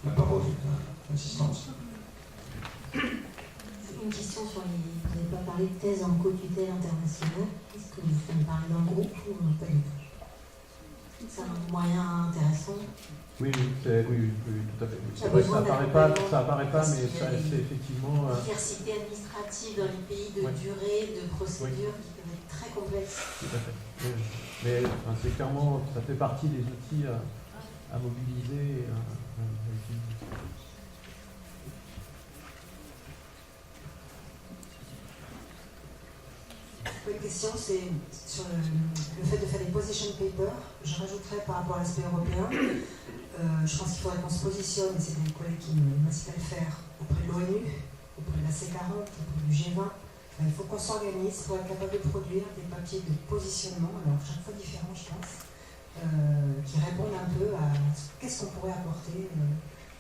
Speaker 6: La parole à l'assistance.
Speaker 2: Une question sur les... Vous n'avez pas parlé de thèse en co-tutelle internationale. Est-ce que vous pouvez me parler d'un groupe ou pas du tout? C'est un moyen intéressant.
Speaker 20: Oui, tout à fait. C'est vrai que ça apparaît pas, mais c'est effectivement...
Speaker 2: Diversité administrative dans les pays, de durée, de procédures qui peuvent être très complexes.
Speaker 20: Tout à fait. Mais c'est clairement, ça fait partie des outils à mobiliser et à utiliser.
Speaker 2: La question, c'est sur le fait de faire des position papers. Je rajouterais par rapport à l'aspect européen, je pense qu'il faudrait qu'on se positionne, et c'est des collègues qui m'incitent à le faire, auprès de l'ONU, auprès de la C40, auprès du G20. Il faut qu'on s'organise pour être capable de produire des papiers de positionnement, alors chaque fois différents, je pense, qui répondent un peu à qu'est-ce qu'on pourrait apporter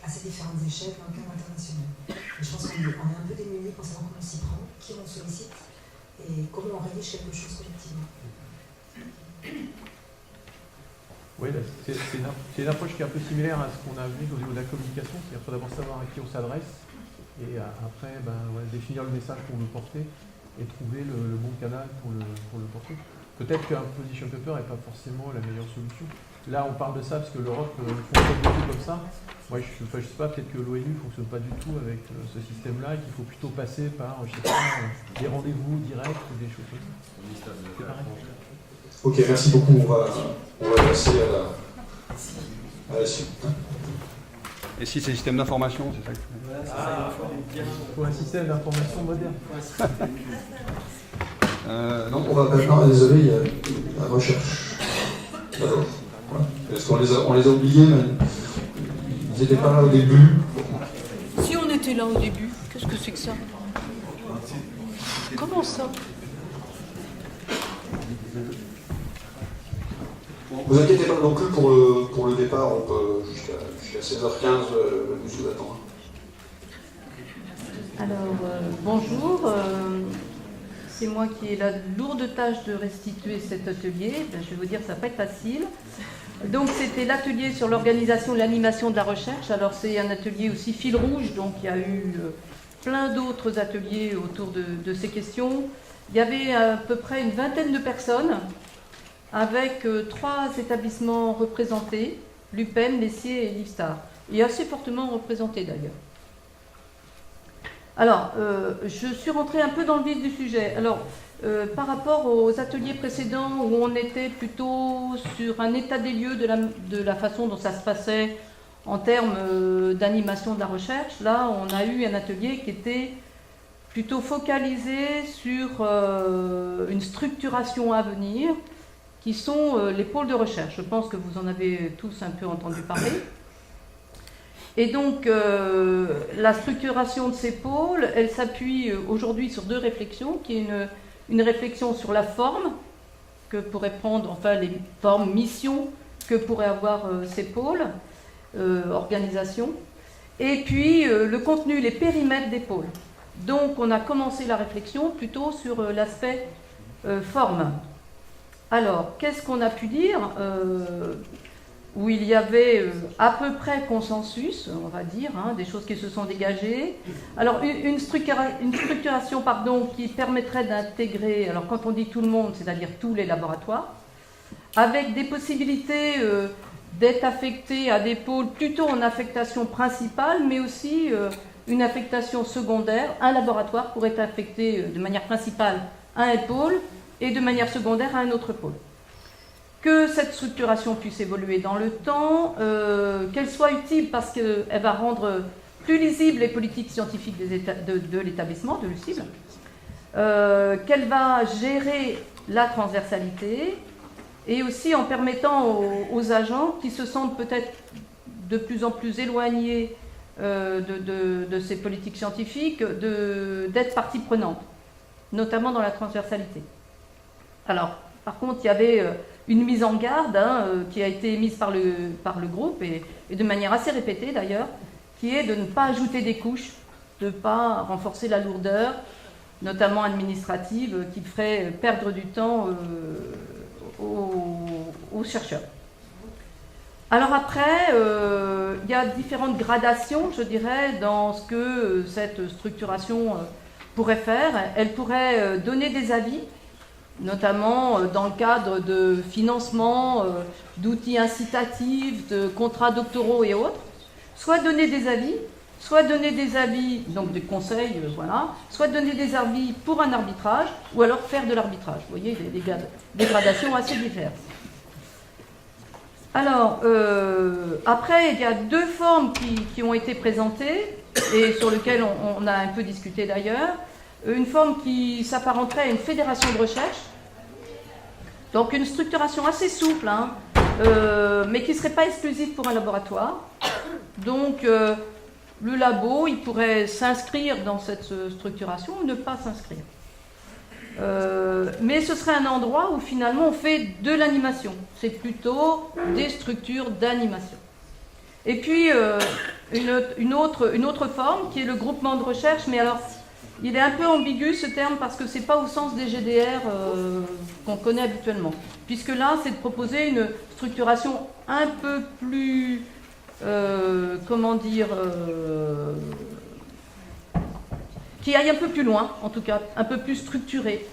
Speaker 2: à ces différentes échelles dans le cadre international. Et je pense qu'on est un peu démunis pour savoir comment on s'y prend, qui on sollicite, et comment on rédige quelque chose collectivement.
Speaker 20: Oui, c'est une approche qui est un peu similaire à ce qu'on a vu au niveau de la communication, c'est-à-dire qu'il faut d'abord savoir à qui on s'adresse, et après définir le message qu'on veut porter, et trouver le bon canal pour le porter. Peut-être qu'un position paper n'est pas forcément la meilleure solution. Là, on parle de ça parce que l'Europe fonctionne beaucoup comme ça. Moi, je ne sais pas, peut-être que l'ONU ne fonctionne pas du tout avec ce système-là et qu'il faut plutôt passer par, des rendez-vous directs ou des choses comme ça. C'est pareil.
Speaker 6: Ok, merci beaucoup. On va passer à la suite. Et si c'est un système d'information, c'est ça que
Speaker 20: il faut un système d'information moderne.
Speaker 6: Donc on va maintenant, désolé, il y a la recherche. Parce qu'on les a oubliés, mais Ils n'étaient pas là au début.
Speaker 3: Si on était là au début, qu'est-ce que c'est que ça? Comment ça?
Speaker 6: Vous inquiétez pas non plus pour le départ, on peut jusqu'à 16h15 vous attendre.
Speaker 3: Alors, bonjour. C'est moi qui ai la lourde tâche de restituer cet atelier. Je vais vous dire, ça va pas être facile. Donc, c'était l'atelier sur l'organisation et l'animation de la recherche. Alors, c'est un atelier aussi fil rouge, donc il y a eu plein d'autres ateliers autour de ces questions. Il y avait à peu près une vingtaine de personnes, avec 3 établissements représentés, l'UPEM, l'ESSIE et l'IFSTAR, et assez fortement représentés d'ailleurs. Alors, je suis rentrée un peu dans le vif du sujet. Alors, par rapport aux ateliers précédents où on était plutôt sur un état des lieux de la façon dont ça se passait en termes d'animation de la recherche, là, on a eu un atelier qui était plutôt focalisé sur une structuration à venir, qui sont les pôles de recherche. Je pense que vous en avez tous un peu entendu parler. Et donc, la structuration de ces pôles, elle s'appuie aujourd'hui sur 2 réflexions, qui est une réflexion sur la forme que pourraient prendre, enfin les formes, missions que pourraient avoir ces pôles, organisation, et puis le contenu, les périmètres des pôles. Donc, on a commencé la réflexion plutôt sur l'aspect forme. Alors, qu'est-ce qu'on a pu dire où il y avait à peu près consensus, on va dire, hein, des choses qui se sont dégagées. Alors, une structuration qui permettrait d'intégrer, alors quand on dit tout le monde, c'est-à-dire tous les laboratoires, avec des possibilités d'être affectés à des pôles plutôt en affectation principale, mais aussi une affectation secondaire. Un laboratoire pourrait être affecté de manière principale à un pôle et de manière secondaire à un autre pôle. Que cette structuration puisse évoluer dans le temps, qu'elle soit utile parce qu'elle va rendre plus lisibles les politiques scientifiques de l'établissement, de l'UCIB, qu'elle va gérer la transversalité, et aussi en permettant aux agents qui se sentent peut-être de plus en plus éloignés de ces politiques scientifiques d'être partie prenante, notamment dans la transversalité. Alors, par contre, il y avait une mise en garde qui a été émise par le groupe, et de manière assez répétée d'ailleurs, qui est de ne pas ajouter des couches, de ne pas renforcer la lourdeur, notamment administrative, qui ferait perdre du temps aux chercheurs. Alors après, il y a différentes gradations, je dirais, dans ce que cette structuration pourrait faire. Elle pourrait donner des avis, notamment dans le cadre de financement, d'outils incitatifs, de contrats doctoraux et autres, soit donner des avis, donc des conseils, voilà, soit donner des avis pour un arbitrage, ou alors faire de l'arbitrage. Vous voyez, des gradations assez diverses. Alors, après, il y a 2 formes qui ont été présentées, et sur lesquelles on a un peu discuté d'ailleurs. Une forme qui s'apparenterait à une fédération de recherche, donc une structuration assez souple, mais qui ne serait pas exclusive pour un laboratoire. Donc, le labo, il pourrait s'inscrire dans cette structuration ou ne pas s'inscrire. Mais ce serait un endroit où finalement on fait de l'animation. C'est plutôt des structures d'animation. Et puis, une autre forme qui est le groupement de recherche, mais alors il est un peu ambigu ce terme parce que ce n'est pas au sens des GDR qu'on connaît habituellement. Puisque là, c'est de proposer une structuration un peu plus, qui aille un peu plus loin, en tout cas, un peu plus structurée,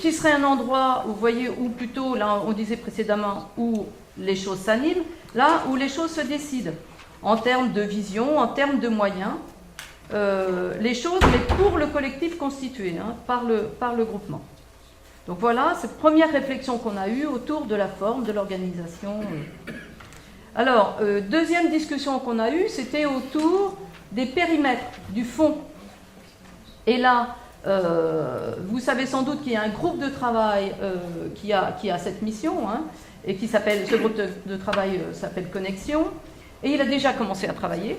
Speaker 3: qui serait un endroit, vous voyez, où plutôt, là on disait précédemment, où les choses s'animent, là où les choses se décident, en termes de vision, en termes de moyens, les choses, mais pour le collectif constitué, par le groupement. Donc voilà, cette première réflexion qu'on a eue autour de la forme, de l'organisation. Alors, deuxième discussion qu'on a eue, c'était autour des périmètres, du fond. Et là, vous savez sans doute qu'il y a un groupe de travail qui a cette mission, et ce groupe de travail s'appelle Connexion. Et il a déjà commencé à travailler.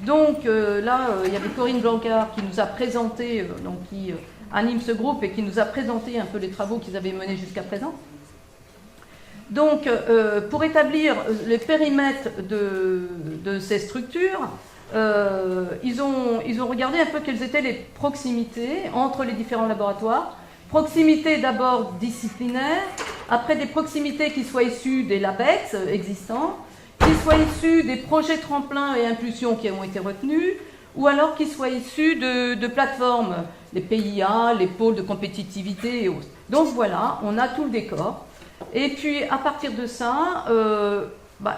Speaker 3: Donc là, il y avait Corinne Blancard qui nous a présenté, qui anime ce groupe et qui nous a présenté un peu les travaux qu'ils avaient menés jusqu'à présent. Donc, pour établir le périmètre de ces structures, ils ont regardé un peu quelles étaient les proximités entre les différents laboratoires. Proximité d'abord disciplinaire, après des proximités qui soient issues des LABEX existants, qui soient issues des projets tremplin et impulsion qui ont été retenus, ou alors qui soient issues de plateformes, les PIA, les pôles de compétitivité et autres. Donc voilà, on a tout le décor. Et puis à partir de ça,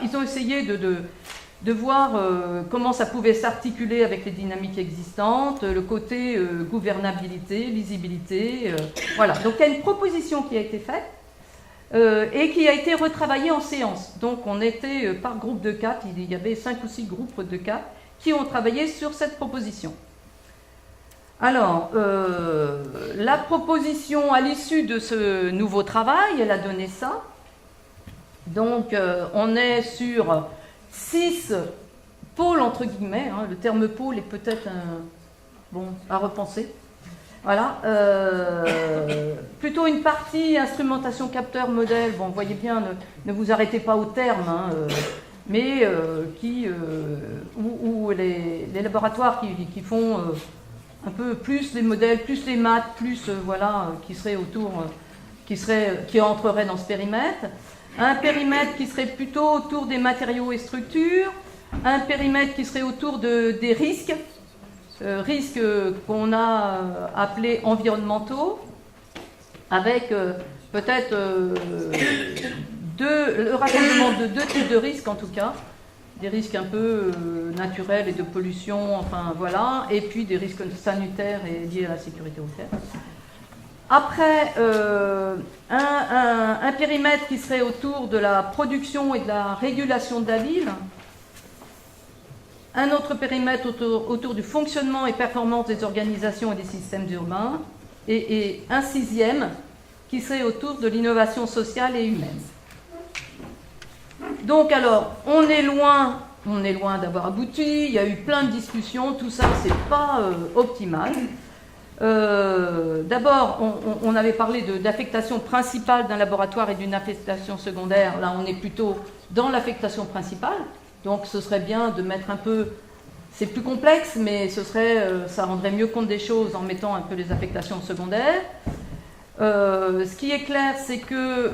Speaker 3: ils ont essayé de voir comment ça pouvait s'articuler avec les dynamiques existantes, le côté gouvernabilité, lisibilité. Voilà, donc il y a une proposition qui a été faite et qui a été retravaillée en séance. Donc on était par groupe de 4, il y avait 5 ou 6 groupes de 4 qui ont travaillé sur cette proposition. Alors, la proposition à l'issue de ce nouveau travail, elle a donné ça. Donc, on est sur 6 pôles, entre guillemets. Le terme pôle est peut-être à repenser. Voilà. Plutôt une partie instrumentation capteur modèle. Bon, vous voyez bien, ne vous arrêtez pas au terme, mais où les laboratoires qui font un peu plus les modèles, plus les maths, plus qui seraient autour, qui entreraient dans ce périmètre. Un périmètre qui serait plutôt autour des matériaux et structures, un périmètre qui serait autour des risques, risques qu'on a appelés environnementaux, avec peut-être le rassemblement de 2 types de risques en tout cas, des risques un peu naturels et de pollution, enfin voilà, et puis des risques sanitaires et liés à la sécurité routière. Après, un périmètre qui serait autour de la production et de la régulation de la ville, un autre périmètre autour du fonctionnement et performance des organisations et des systèmes urbains, et un 6e qui serait autour de l'innovation sociale et humaine. Donc alors, on est loin d'avoir abouti, il y a eu plein de discussions, tout ça c'est pas optimal. D'abord, on avait parlé d'affectation principale d'un laboratoire et d'une affectation secondaire. Là, on est plutôt dans l'affectation principale. Donc, ce serait bien de mettre un peu... C'est plus complexe, mais ça rendrait mieux compte des choses en mettant un peu les affectations secondaires. Ce qui est clair, c'est que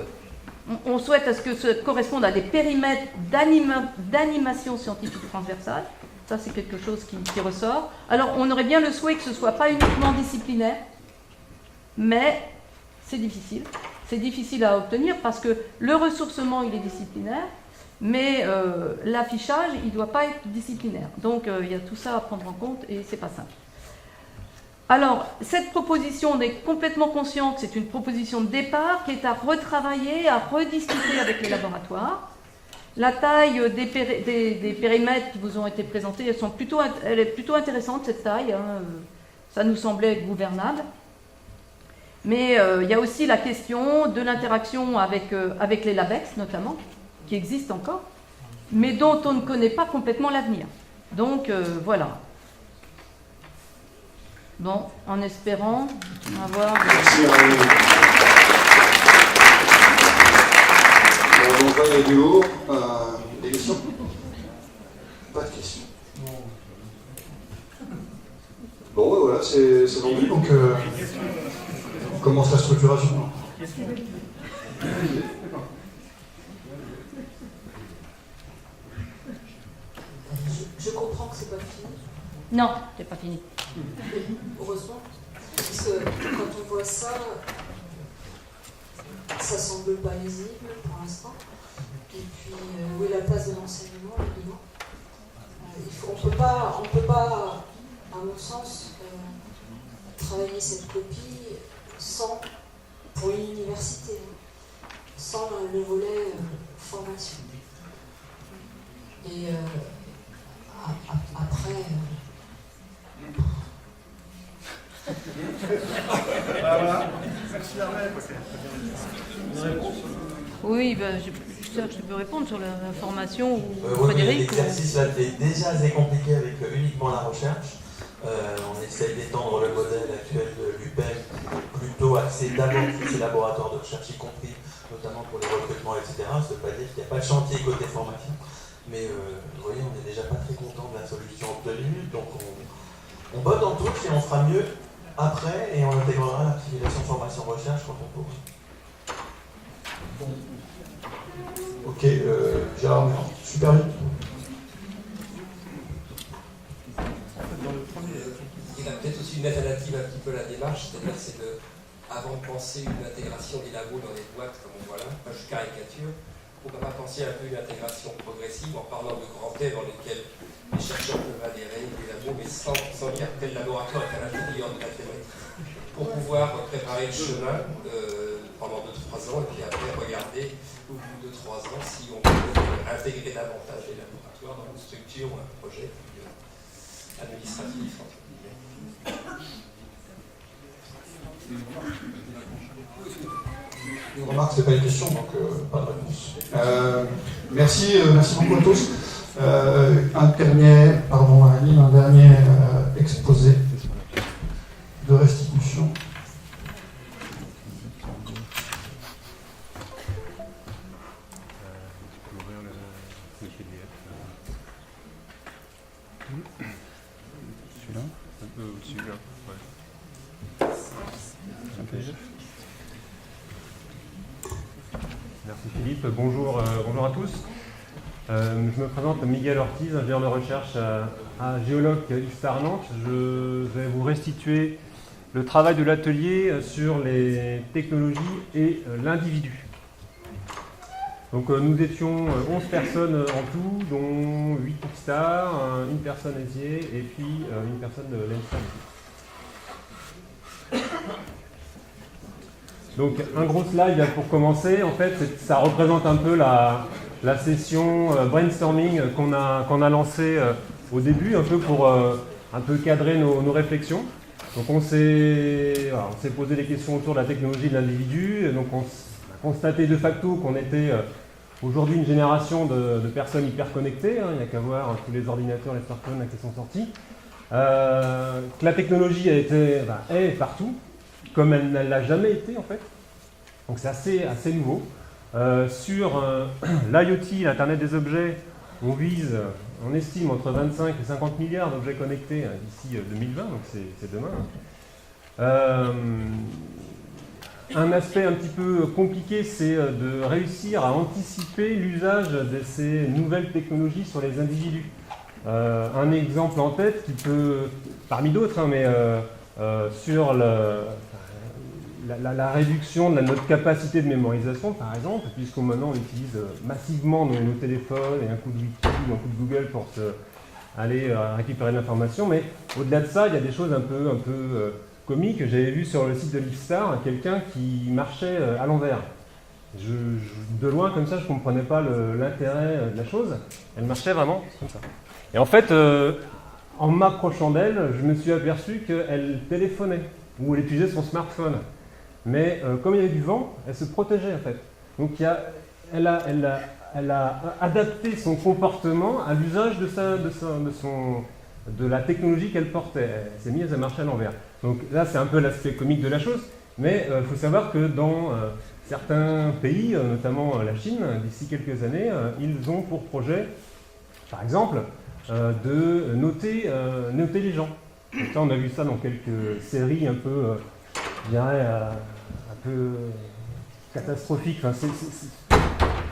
Speaker 3: on souhaite à ce que ça corresponde à des périmètres d'animation scientifique transversale. Ça, c'est quelque chose qui ressort. Alors, on aurait bien le souhait que ce ne soit pas uniquement disciplinaire, mais c'est difficile. C'est difficile à obtenir parce que le ressourcement, il est disciplinaire, mais l'affichage, il ne doit pas être disciplinaire. Donc, il y a tout ça à prendre en compte et ce n'est pas simple. Alors, cette proposition, on est complètement conscient que c'est une proposition de départ qui est à retravailler, à rediscuter avec les laboratoires. La taille des périmètres qui vous ont été présentés, elle est plutôt intéressante, cette taille. Ça nous semblait gouvernable. Mais il y a aussi la question de l'interaction avec les LABEX, notamment, qui existent encore, mais dont on ne connaît pas complètement l'avenir. Donc, voilà. Bon, en espérant avoir...
Speaker 6: Merci à vous. On va y aller du lourd. Des questions? Pas de questions. Bon, ben voilà, c'est vendu. Donc, on commence la structuration.
Speaker 15: Je comprends que c'est pas fini.
Speaker 3: Non, c'est pas fini.
Speaker 15: Heureusement. Parce que quand on voit ça, ça semble pas lisible pour l'instant. Et puis, où est la place de l'enseignement, évidemment. On peut pas, à mon sens, travailler cette copie pour une université, sans le volet formation. Et après...
Speaker 3: Oui, Serge, tu peux répondre sur la formation ou
Speaker 10: Oui,
Speaker 3: Frédéric
Speaker 10: l'exercice là est déjà assez compliqué avec uniquement la recherche. On essaie d'étendre le modèle actuel de l'UPEM, plutôt axé d'abord sur ces laboratoires de recherche, y compris notamment pour les recrutements, etc. Ça ne veut pas dire qu'il n'y a pas de chantier côté formation, mais vous voyez, on n'est déjà pas très content de la solution obtenue, donc on botte en touche et on fera mieux après, et on intégrera l'articulation formation-recherche quand on pourra. Ok, Gérard, super vite.
Speaker 8: Il y a peut-être aussi une alternative un petit peu à la démarche, c'est-à-dire c'est de, avant de penser une intégration des labos dans les boîtes, comme on voit là, enfin, je caricature, pourquoi pas penser un peu une intégration progressive en parlant de grands thèmes dans lesquels les chercheurs peuvent adhérer, les labos, mais sans dire tel laboratoire est à l'intérieur de la théorie, pour pouvoir préparer le chemin pendant 2-3 ans, et puis après regarder au bout de 3 ans si on peut intégrer davantage les laboratoires dans une structure ou un projet administratif.
Speaker 6: Une remarque, c'est pas une question, donc pas de réponse. Merci beaucoup à tous. Un dernier exposé de restitution.
Speaker 12: Celui-là
Speaker 21: Celui-là, ouais.
Speaker 12: C'est un PDF.
Speaker 22: Merci Philippe, bonjour à tous. Je me présente Miguel Ortiz, ingénieur de recherche à Géologue IFSTAR Nantes. Je vais vous restituer le travail de l'atelier sur les technologies et l'individu. Donc nous étions 11 personnes en tout, dont 8 IFSTAR, une personne ESIE et puis une personne de l'ENSTAR. Donc un gros slide pour commencer, en fait ça représente un peu la session brainstorming qu'on a lancée au début, un peu pour un peu cadrer nos réflexions. Donc on s'est posé des questions autour de la technologie de l'individu, donc on a constaté de facto qu'on était aujourd'hui une génération de personnes hyper connectées, il n'y a qu'à voir tous les ordinateurs, les smartphones qui sont sortis, que la technologie est partout, comme elle ne l'a jamais été en fait. Donc c'est assez nouveau. Sur l'IoT, l'Internet des objets, on estime entre 25 et 50 milliards d'objets connectés d'ici 2020, donc c'est demain. Un aspect un petit peu compliqué, c'est de réussir à anticiper l'usage de ces nouvelles technologies sur les individus. Un exemple en tête qui peut, parmi d'autres, sur la réduction de notre capacité de mémorisation, par exemple, puisqu'au moment on utilise massivement nos téléphones et un coup de Wiki ou un coup de Google pour aller récupérer de l'information, mais au-delà de ça, il y a des choses un peu comiques. J'avais vu sur le site de l'IFSTAR quelqu'un qui marchait à l'envers. De loin, comme ça, je ne comprenais pas l'intérêt de la chose. Elle marchait vraiment comme ça. Et en fait, en m'approchant d'elle, je me suis aperçu qu'elle téléphonait ou elle utilisait son smartphone. Mais comme il y avait du vent, elle se protégeait en fait. Donc elle a adapté son comportement à l'usage de la technologie qu'elle portait. Elle s'est mise à marcher à l'envers. Donc là, c'est un peu l'aspect comique de la chose. Mais il faut savoir que dans certains pays, notamment la Chine, d'ici quelques années, ils ont pour projet, par exemple, de noter les gens. Donc là, on a vu ça dans quelques séries un peu, je dirais, un peu catastrophiques. Enfin, c'est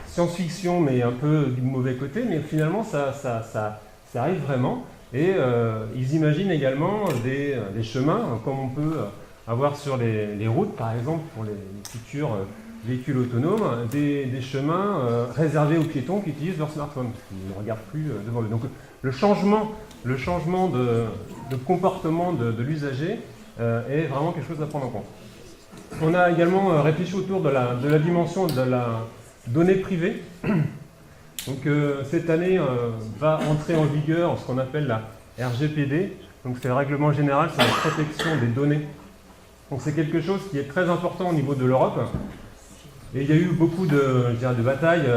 Speaker 22: science-fiction, mais un peu du mauvais côté. Mais finalement, ça arrive vraiment. Et ils imaginent également des chemins, comme on peut avoir sur les routes, par exemple, pour les futurs véhicules autonomes, des chemins réservés aux piétons qui utilisent leur smartphone, parce qu'ils ne regardent plus devant eux. Donc le changement de comportement de l'usager est vraiment quelque chose à prendre en compte. On a également réfléchi autour de la dimension de la donnée privée. Donc cette année va entrer en vigueur ce qu'on appelle la RGPD, donc c'est le règlement général sur la protection des données. Donc c'est quelque chose qui est très important au niveau de l'Europe. Et il y a eu beaucoup de batailles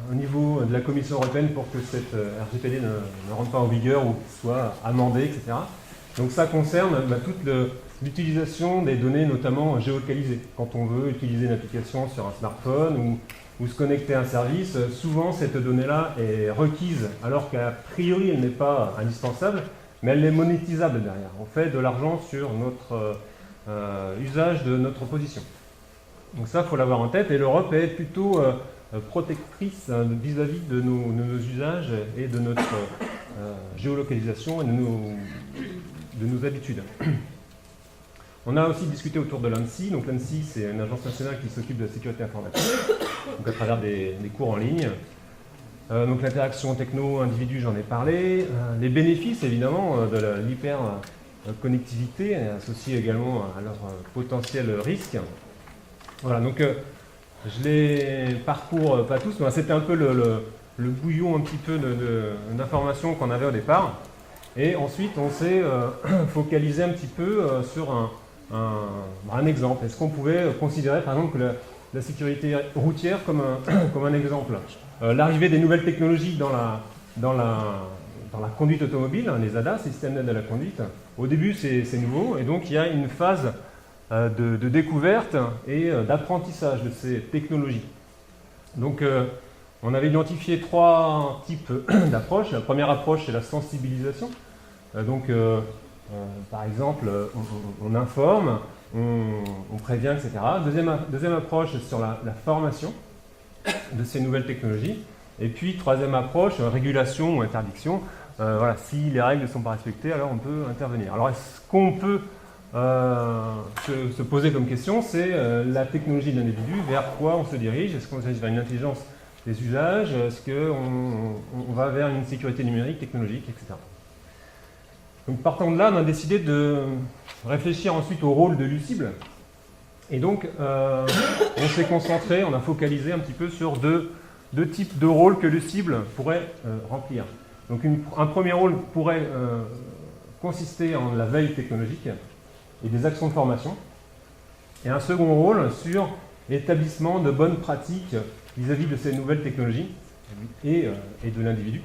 Speaker 22: au niveau de la Commission européenne pour que cette RGPD ne rentre pas en vigueur ou soit amendée, etc. Donc ça concerne toute l'utilisation des données, notamment géolocalisées. Quand on veut utiliser une application sur un smartphone ou se connecter à un service, souvent cette donnée-là est requise, alors qu'a priori elle n'est pas indispensable, mais elle est monétisable derrière. On fait de l'argent sur notre usage de notre position. Donc ça, il faut l'avoir en tête, et l'Europe est plutôt protectrice vis-à-vis de nos usages et de notre géolocalisation et de nos habitudes. On a aussi discuté autour de l'ANSSI. Donc l'ANSSI, c'est une agence nationale qui s'occupe de la sécurité informatique, donc à travers des cours en ligne. Donc l'interaction techno-individu, j'en ai parlé. Les bénéfices, évidemment, de l'hyper-connectivité, associés également à leurs potentiels risques. Voilà, donc je les parcours pas tous, mais c'était un peu le bouillon un petit peu d'informations qu'on avait au départ. Et ensuite, on s'est focalisé un petit peu sur un exemple. Est-ce qu'on pouvait considérer, par exemple, que la sécurité routière comme un exemple? L'arrivée des nouvelles technologies dans la conduite automobile, les ADAS, système d'aide à la conduite, au début, c'est nouveau, et donc il y a une phase de découverte et d'apprentissage de ces technologies. Donc, on avait identifié 3 types d'approches. La première approche, c'est la sensibilisation. Par exemple, on informe, on prévient, etc. Deuxième approche, c'est sur la formation de ces nouvelles technologies. Et puis, troisième approche, régulation ou interdiction. Voilà, si les règles ne sont pas respectées, alors on peut intervenir. Alors, est-ce qu'on peut se poser comme question, c'est la technologie de l'individu, vers quoi on se dirige? Est-ce qu'on se dirige vers une intelligence des usages? Est-ce qu'on va vers une sécurité numérique, technologique, etc. Donc partant de là, on a décidé de réfléchir ensuite au rôle de l'UCIBL. Et donc, on s'est concentré, on a focalisé un petit peu sur deux types de rôles que l'UCIBL pourrait remplir. Donc un premier rôle pourrait consister en la veille technologique et des actions de formation. Et un second rôle sur l'établissement de bonnes pratiques vis-à-vis de ces nouvelles technologies et de l'individu.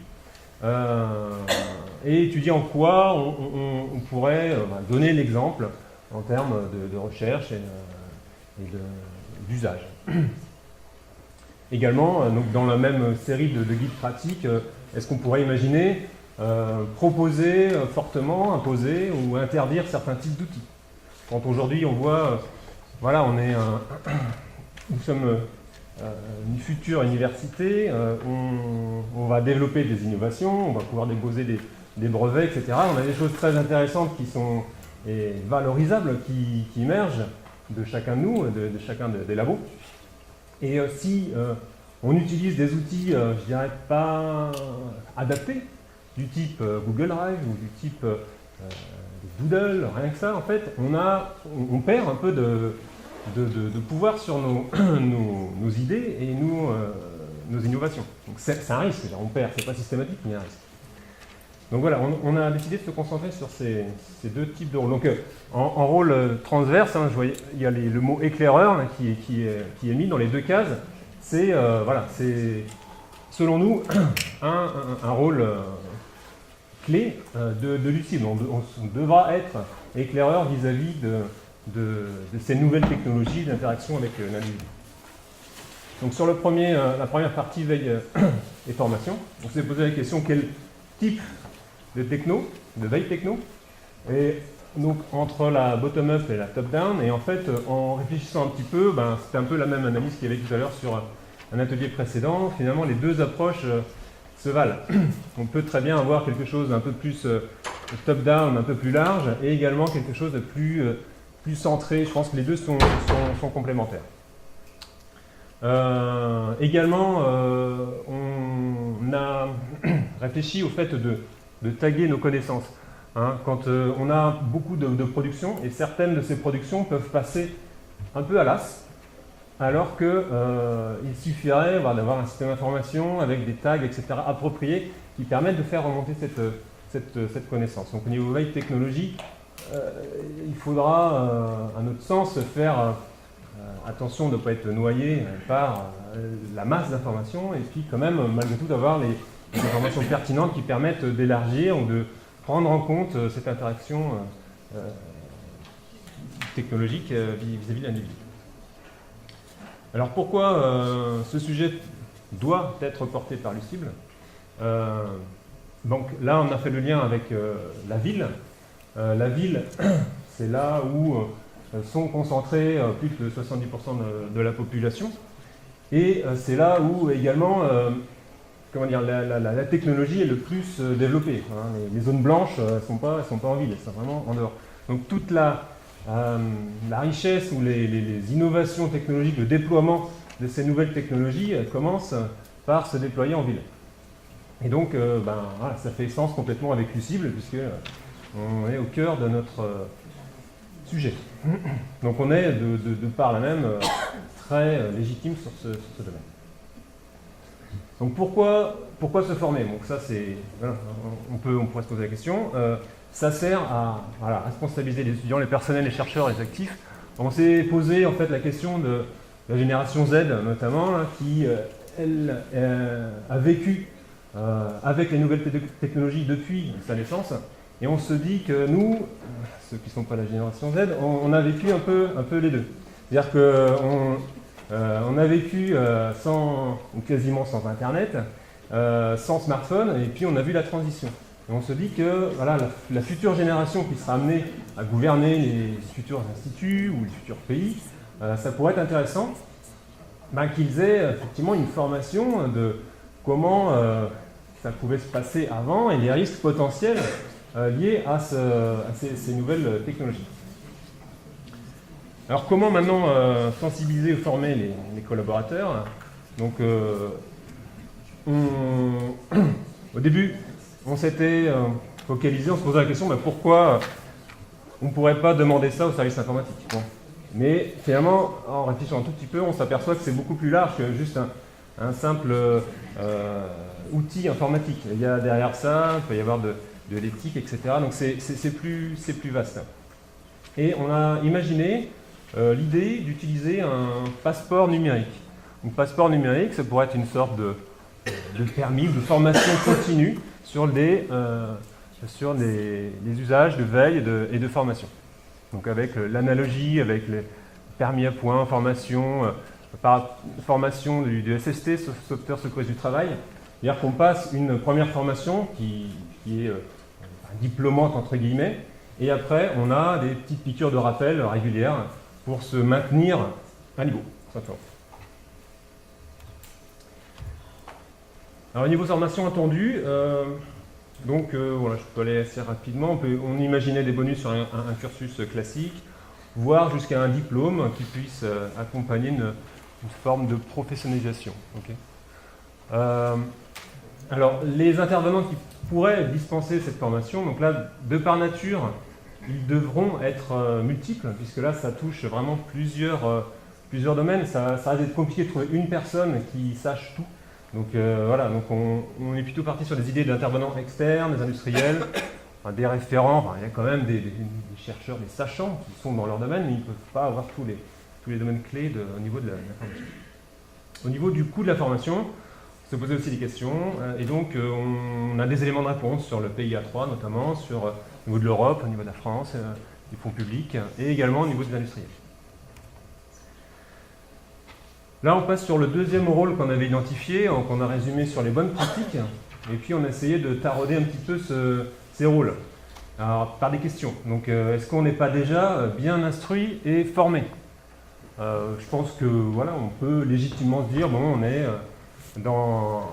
Speaker 22: Et étudier en quoi on pourrait donner l'exemple en termes de recherche et d'usage. Également, donc dans la même série de guides pratiques, est-ce qu'on pourrait imaginer proposer fortement, imposer ou interdire certains types d'outils? Quand aujourd'hui on voit, voilà, nous sommes une future université, on va développer des innovations, on va pouvoir déposer des brevets, etc. On a des choses très intéressantes qui sont valorisables, qui émergent de chacun de nous, de chacun des labos. Et si on utilise des outils, je dirais pas adaptés, du type Google Drive ou du type Doodle, rien que ça, en fait, on perd un peu de pouvoir sur nos idées et nos innovations. Donc c'est un risque, on perd, c'est pas systématique, mais un risque. Donc voilà, on a décidé de se concentrer sur ces deux types de rôles. Donc en rôle transverse, je voyais, il y a le mot éclaireur là, qui est mis dans les deux cases. C'est selon nous un rôle clé de l'UCIBL. On devra être éclaireur vis-à-vis de ces nouvelles technologies d'interaction avec l'individu. Donc sur la première partie veille et formation, on s'est posé la question quel type de veille techno, et donc entre la bottom-up et la top-down, et en fait en réfléchissant un petit peu, c'était un peu la même analyse qu'il y avait tout à l'heure sur un atelier précédent. Finalement les deux approches se valent. On peut très bien avoir quelque chose d'un peu plus top-down, un peu plus large, et également quelque chose de plus centré. Je pense que les deux sont complémentaires. Également, on a réfléchi au fait de taguer nos connaissances. Quand on a beaucoup de productions, et certaines de ces productions peuvent passer un peu à l'as, alors qu'il suffirait d'avoir un système d'information avec des tags, etc., appropriés, qui permettent de faire remonter cette connaissance. Donc au niveau veille technologique, il faudra, à notre sens, faire attention de ne pas être noyé par la masse d'informations, et puis quand même, malgré tout, d'avoir les informations pertinentes qui permettent d'élargir ou de prendre en compte cette interaction technologique vis-à-vis de l'individu. Alors pourquoi ce sujet doit être porté par Lucible? Donc là, on a fait le lien avec la ville. La ville, c'est là où sont concentrés plus de 70% de la population. Et c'est là où également comment dire, la technologie est le plus développée. Hein. Les zones blanches ne sont pas en ville, elles sont vraiment en dehors. Donc toute la richesse ou les innovations technologiques, le déploiement de ces nouvelles technologies commence par se déployer en ville. Et donc, voilà, ça fait sens complètement avec Lucible, puisque on est au cœur de notre sujet. Donc on est, de par là même, très légitime sur ce domaine. Donc pourquoi se former? Donc ça, c'est, voilà, on pourrait se poser la question. Ça sert à responsabiliser les étudiants, les personnels, les chercheurs, les actifs. On s'est posé en fait la question de la génération Z notamment, là, qui elle a vécu avec les nouvelles technologies depuis sa naissance, et on se dit que nous, ceux qui ne sont pas la génération Z, on a vécu un peu les deux. C'est-à-dire qu'on a vécu ou quasiment sans Internet, sans smartphone, et puis on a vu la transition. Et on se dit que voilà, la future génération qui sera amenée à gouverner les futurs instituts ou les futurs pays, ça pourrait être intéressant qu'ils aient effectivement une formation de comment ça pouvait se passer avant et les risques potentiels liés à ces nouvelles technologies. Alors comment maintenant sensibiliser ou former les collaborateurs? Donc au début, on s'était focalisé, on se posait la question pourquoi on ne pourrait pas demander ça au service informatique. Bon. Mais finalement, en réfléchissant un tout petit peu, on s'aperçoit que c'est beaucoup plus large que juste un simple outil informatique. Il y a derrière ça, il peut y avoir de l'éthique, etc. Donc c'est plus vaste. Et on a imaginé l'idée d'utiliser un passeport numérique. Un passeport numérique, ça pourrait être une sorte de permis, de formation continue sur des usages de veille et de formation. Donc avec l'analogie, avec les permis à points, formation du SST, sauveteur secouriste du travail. C'est-à-dire qu'on passe une première formation qui est diplômante entre guillemets, et après on a des petites piqûres de rappel régulières pour se maintenir à niveau, simplement. Alors au niveau formation attendue, voilà, je peux aller assez rapidement. On imaginait des bonus sur un cursus classique, voire jusqu'à un diplôme qui puisse accompagner une forme de professionnalisation. Okay. Alors les intervenants qui pourraient dispenser cette formation, donc là, de par nature, ils devront être multiples, puisque là, ça touche vraiment plusieurs domaines. Ça risque d'être compliqué de trouver une personne qui sache tout. Donc voilà, donc on est plutôt parti sur des idées d'intervenants externes, des industriels, des référents. Il y a quand même des chercheurs, des sachants qui sont dans leur domaine, mais ils ne peuvent pas avoir tous les domaines clés au niveau de la formation. Au niveau du coût de la formation, se poser aussi des questions, et donc on a des éléments de réponse sur le PIA3 notamment, au niveau de l'Europe, au niveau de la France, des fonds publics, et également au niveau des industriels. Là, on passe sur le deuxième rôle qu'on avait identifié, qu'on a résumé sur les bonnes pratiques, et puis on a essayé de tarauder un petit peu ces rôles. Alors, par des questions. Donc, est-ce qu'on n'est pas déjà bien instruit et formé? Je pense que voilà, on peut légitimement se dire, bon, on est dans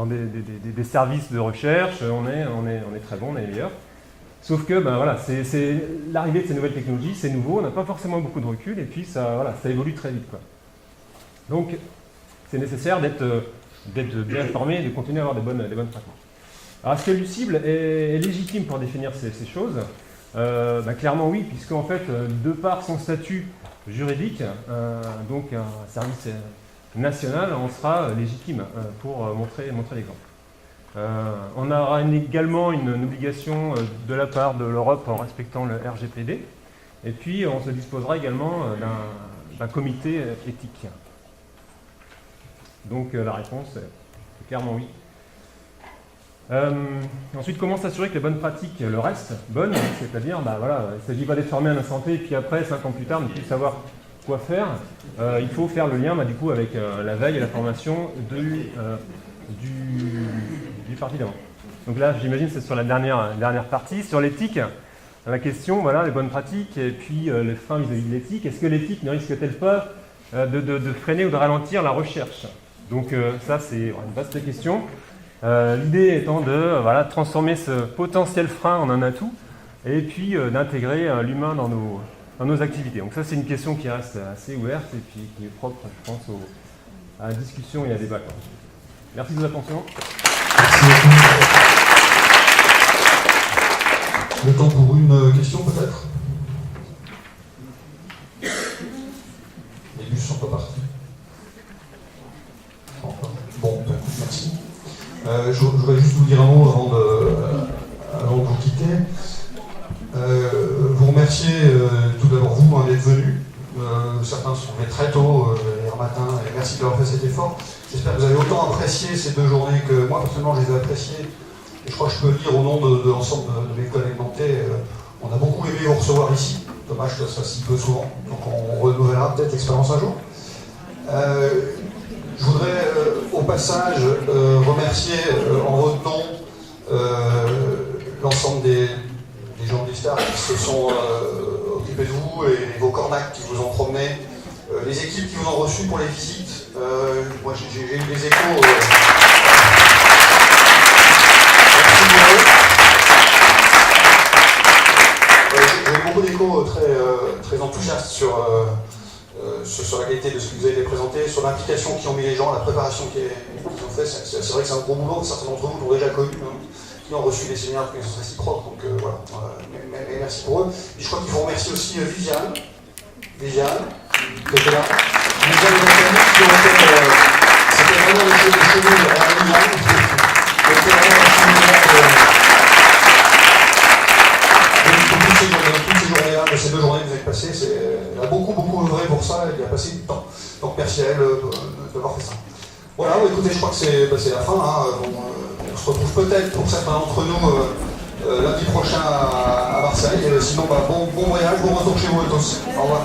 Speaker 22: des services de recherche, on est très bon, on est meilleur. Sauf que voilà, c'est l'arrivée de ces nouvelles technologies, c'est nouveau, on n'a pas forcément beaucoup de recul, et puis ça évolue très vite, quoi. Donc c'est nécessaire d'être bien formé et de continuer à avoir des bonnes pratiques. Alors est-ce que Lucible est légitime pour définir ces choses? Clairement oui, puisqu'en fait, de par son statut juridique, donc un service national, on sera légitime pour montrer l'exemple. On aura également une obligation de la part de l'Europe en respectant le RGPD, Et puis on se disposera également d'un comité éthique. Donc la réponse est clairement oui. Ensuite, comment s'assurer que les bonnes pratiques le restent bonnes, c'est-à-dire, voilà, il ne s'agit pas d'être formé à l'instant T et puis après, 5 ans plus tard, ne plus savoir quoi faire. Il faut faire le lien du coup avec la veille et la formation du parti d'avant. Donc là, j'imagine que c'est sur la dernière partie. Sur l'éthique, la question, voilà, les bonnes pratiques et puis les freins vis-à-vis de l'éthique. Est-ce que l'éthique ne risque-t-elle pas de freiner ou de ralentir la recherche? Donc ça, c'est une vaste question. L'idée étant de transformer ce potentiel frein en un atout et puis d'intégrer l'humain dans nos activités. Donc ça, c'est une question qui reste assez ouverte et puis qui est propre, je pense, à la discussion et à débat. Merci de votre attention.
Speaker 7: Le temps pour une question, peut-être? Les bus sont pas partis. Bon, merci. Je voudrais juste vous dire un mot avant de vous quitter. Vous remercier tout d'abord vous d'être venus. Certains se sont levés très tôt hier matin et merci d'avoir fait cet effort. J'espère que vous avez autant apprécié ces 2 journées que moi. Personnellement, je les ai appréciées. Et je crois que je peux le dire au nom de l'ensemble de mes collègues nantais. On a beaucoup aimé vous recevoir ici. Dommage que ça se fasse si peu souvent. Donc on renouvellera peut-être l'expérience un jour. Je voudrais au passage remercier en votre nom l'ensemble des journalistes qui se sont occupés de vous et vos cornacs qui vous ont promené, les équipes qui vous ont reçus pour les visites. Moi j'ai eu des échos. J'ai eu beaucoup d'échos très enthousiastes sur la qualité de ce qui vous a été présenté, sur l'implication qu'ils ont mis les gens, la préparation qu'ils ont fait. C'est vrai que c'est un gros boulot, certains d'entre vous l'ont déjà connu, qui ont reçu des séminaires de connaissances réciproques, donc voilà, merci pour eux. Et je crois qu'il faut remercier aussi Viviane, qui était là. Viviane et Nathalie, qui ont été, c'était vraiment les cheveux en Viviane, qui ont été vraiment un séminaire toutes ces journées-là, de ces 2 journées que vous avez passées, elle a beaucoup œuvré pour ça, elle y a passé du temps. Donc merci à elle d'avoir fait ça. Voilà, écoutez, je crois que c'est la fin. On se retrouve peut-être pour certains d'entre nous lundi prochain à Marseille. Sinon, bon voyage, bon retour chez vous tous. Au revoir.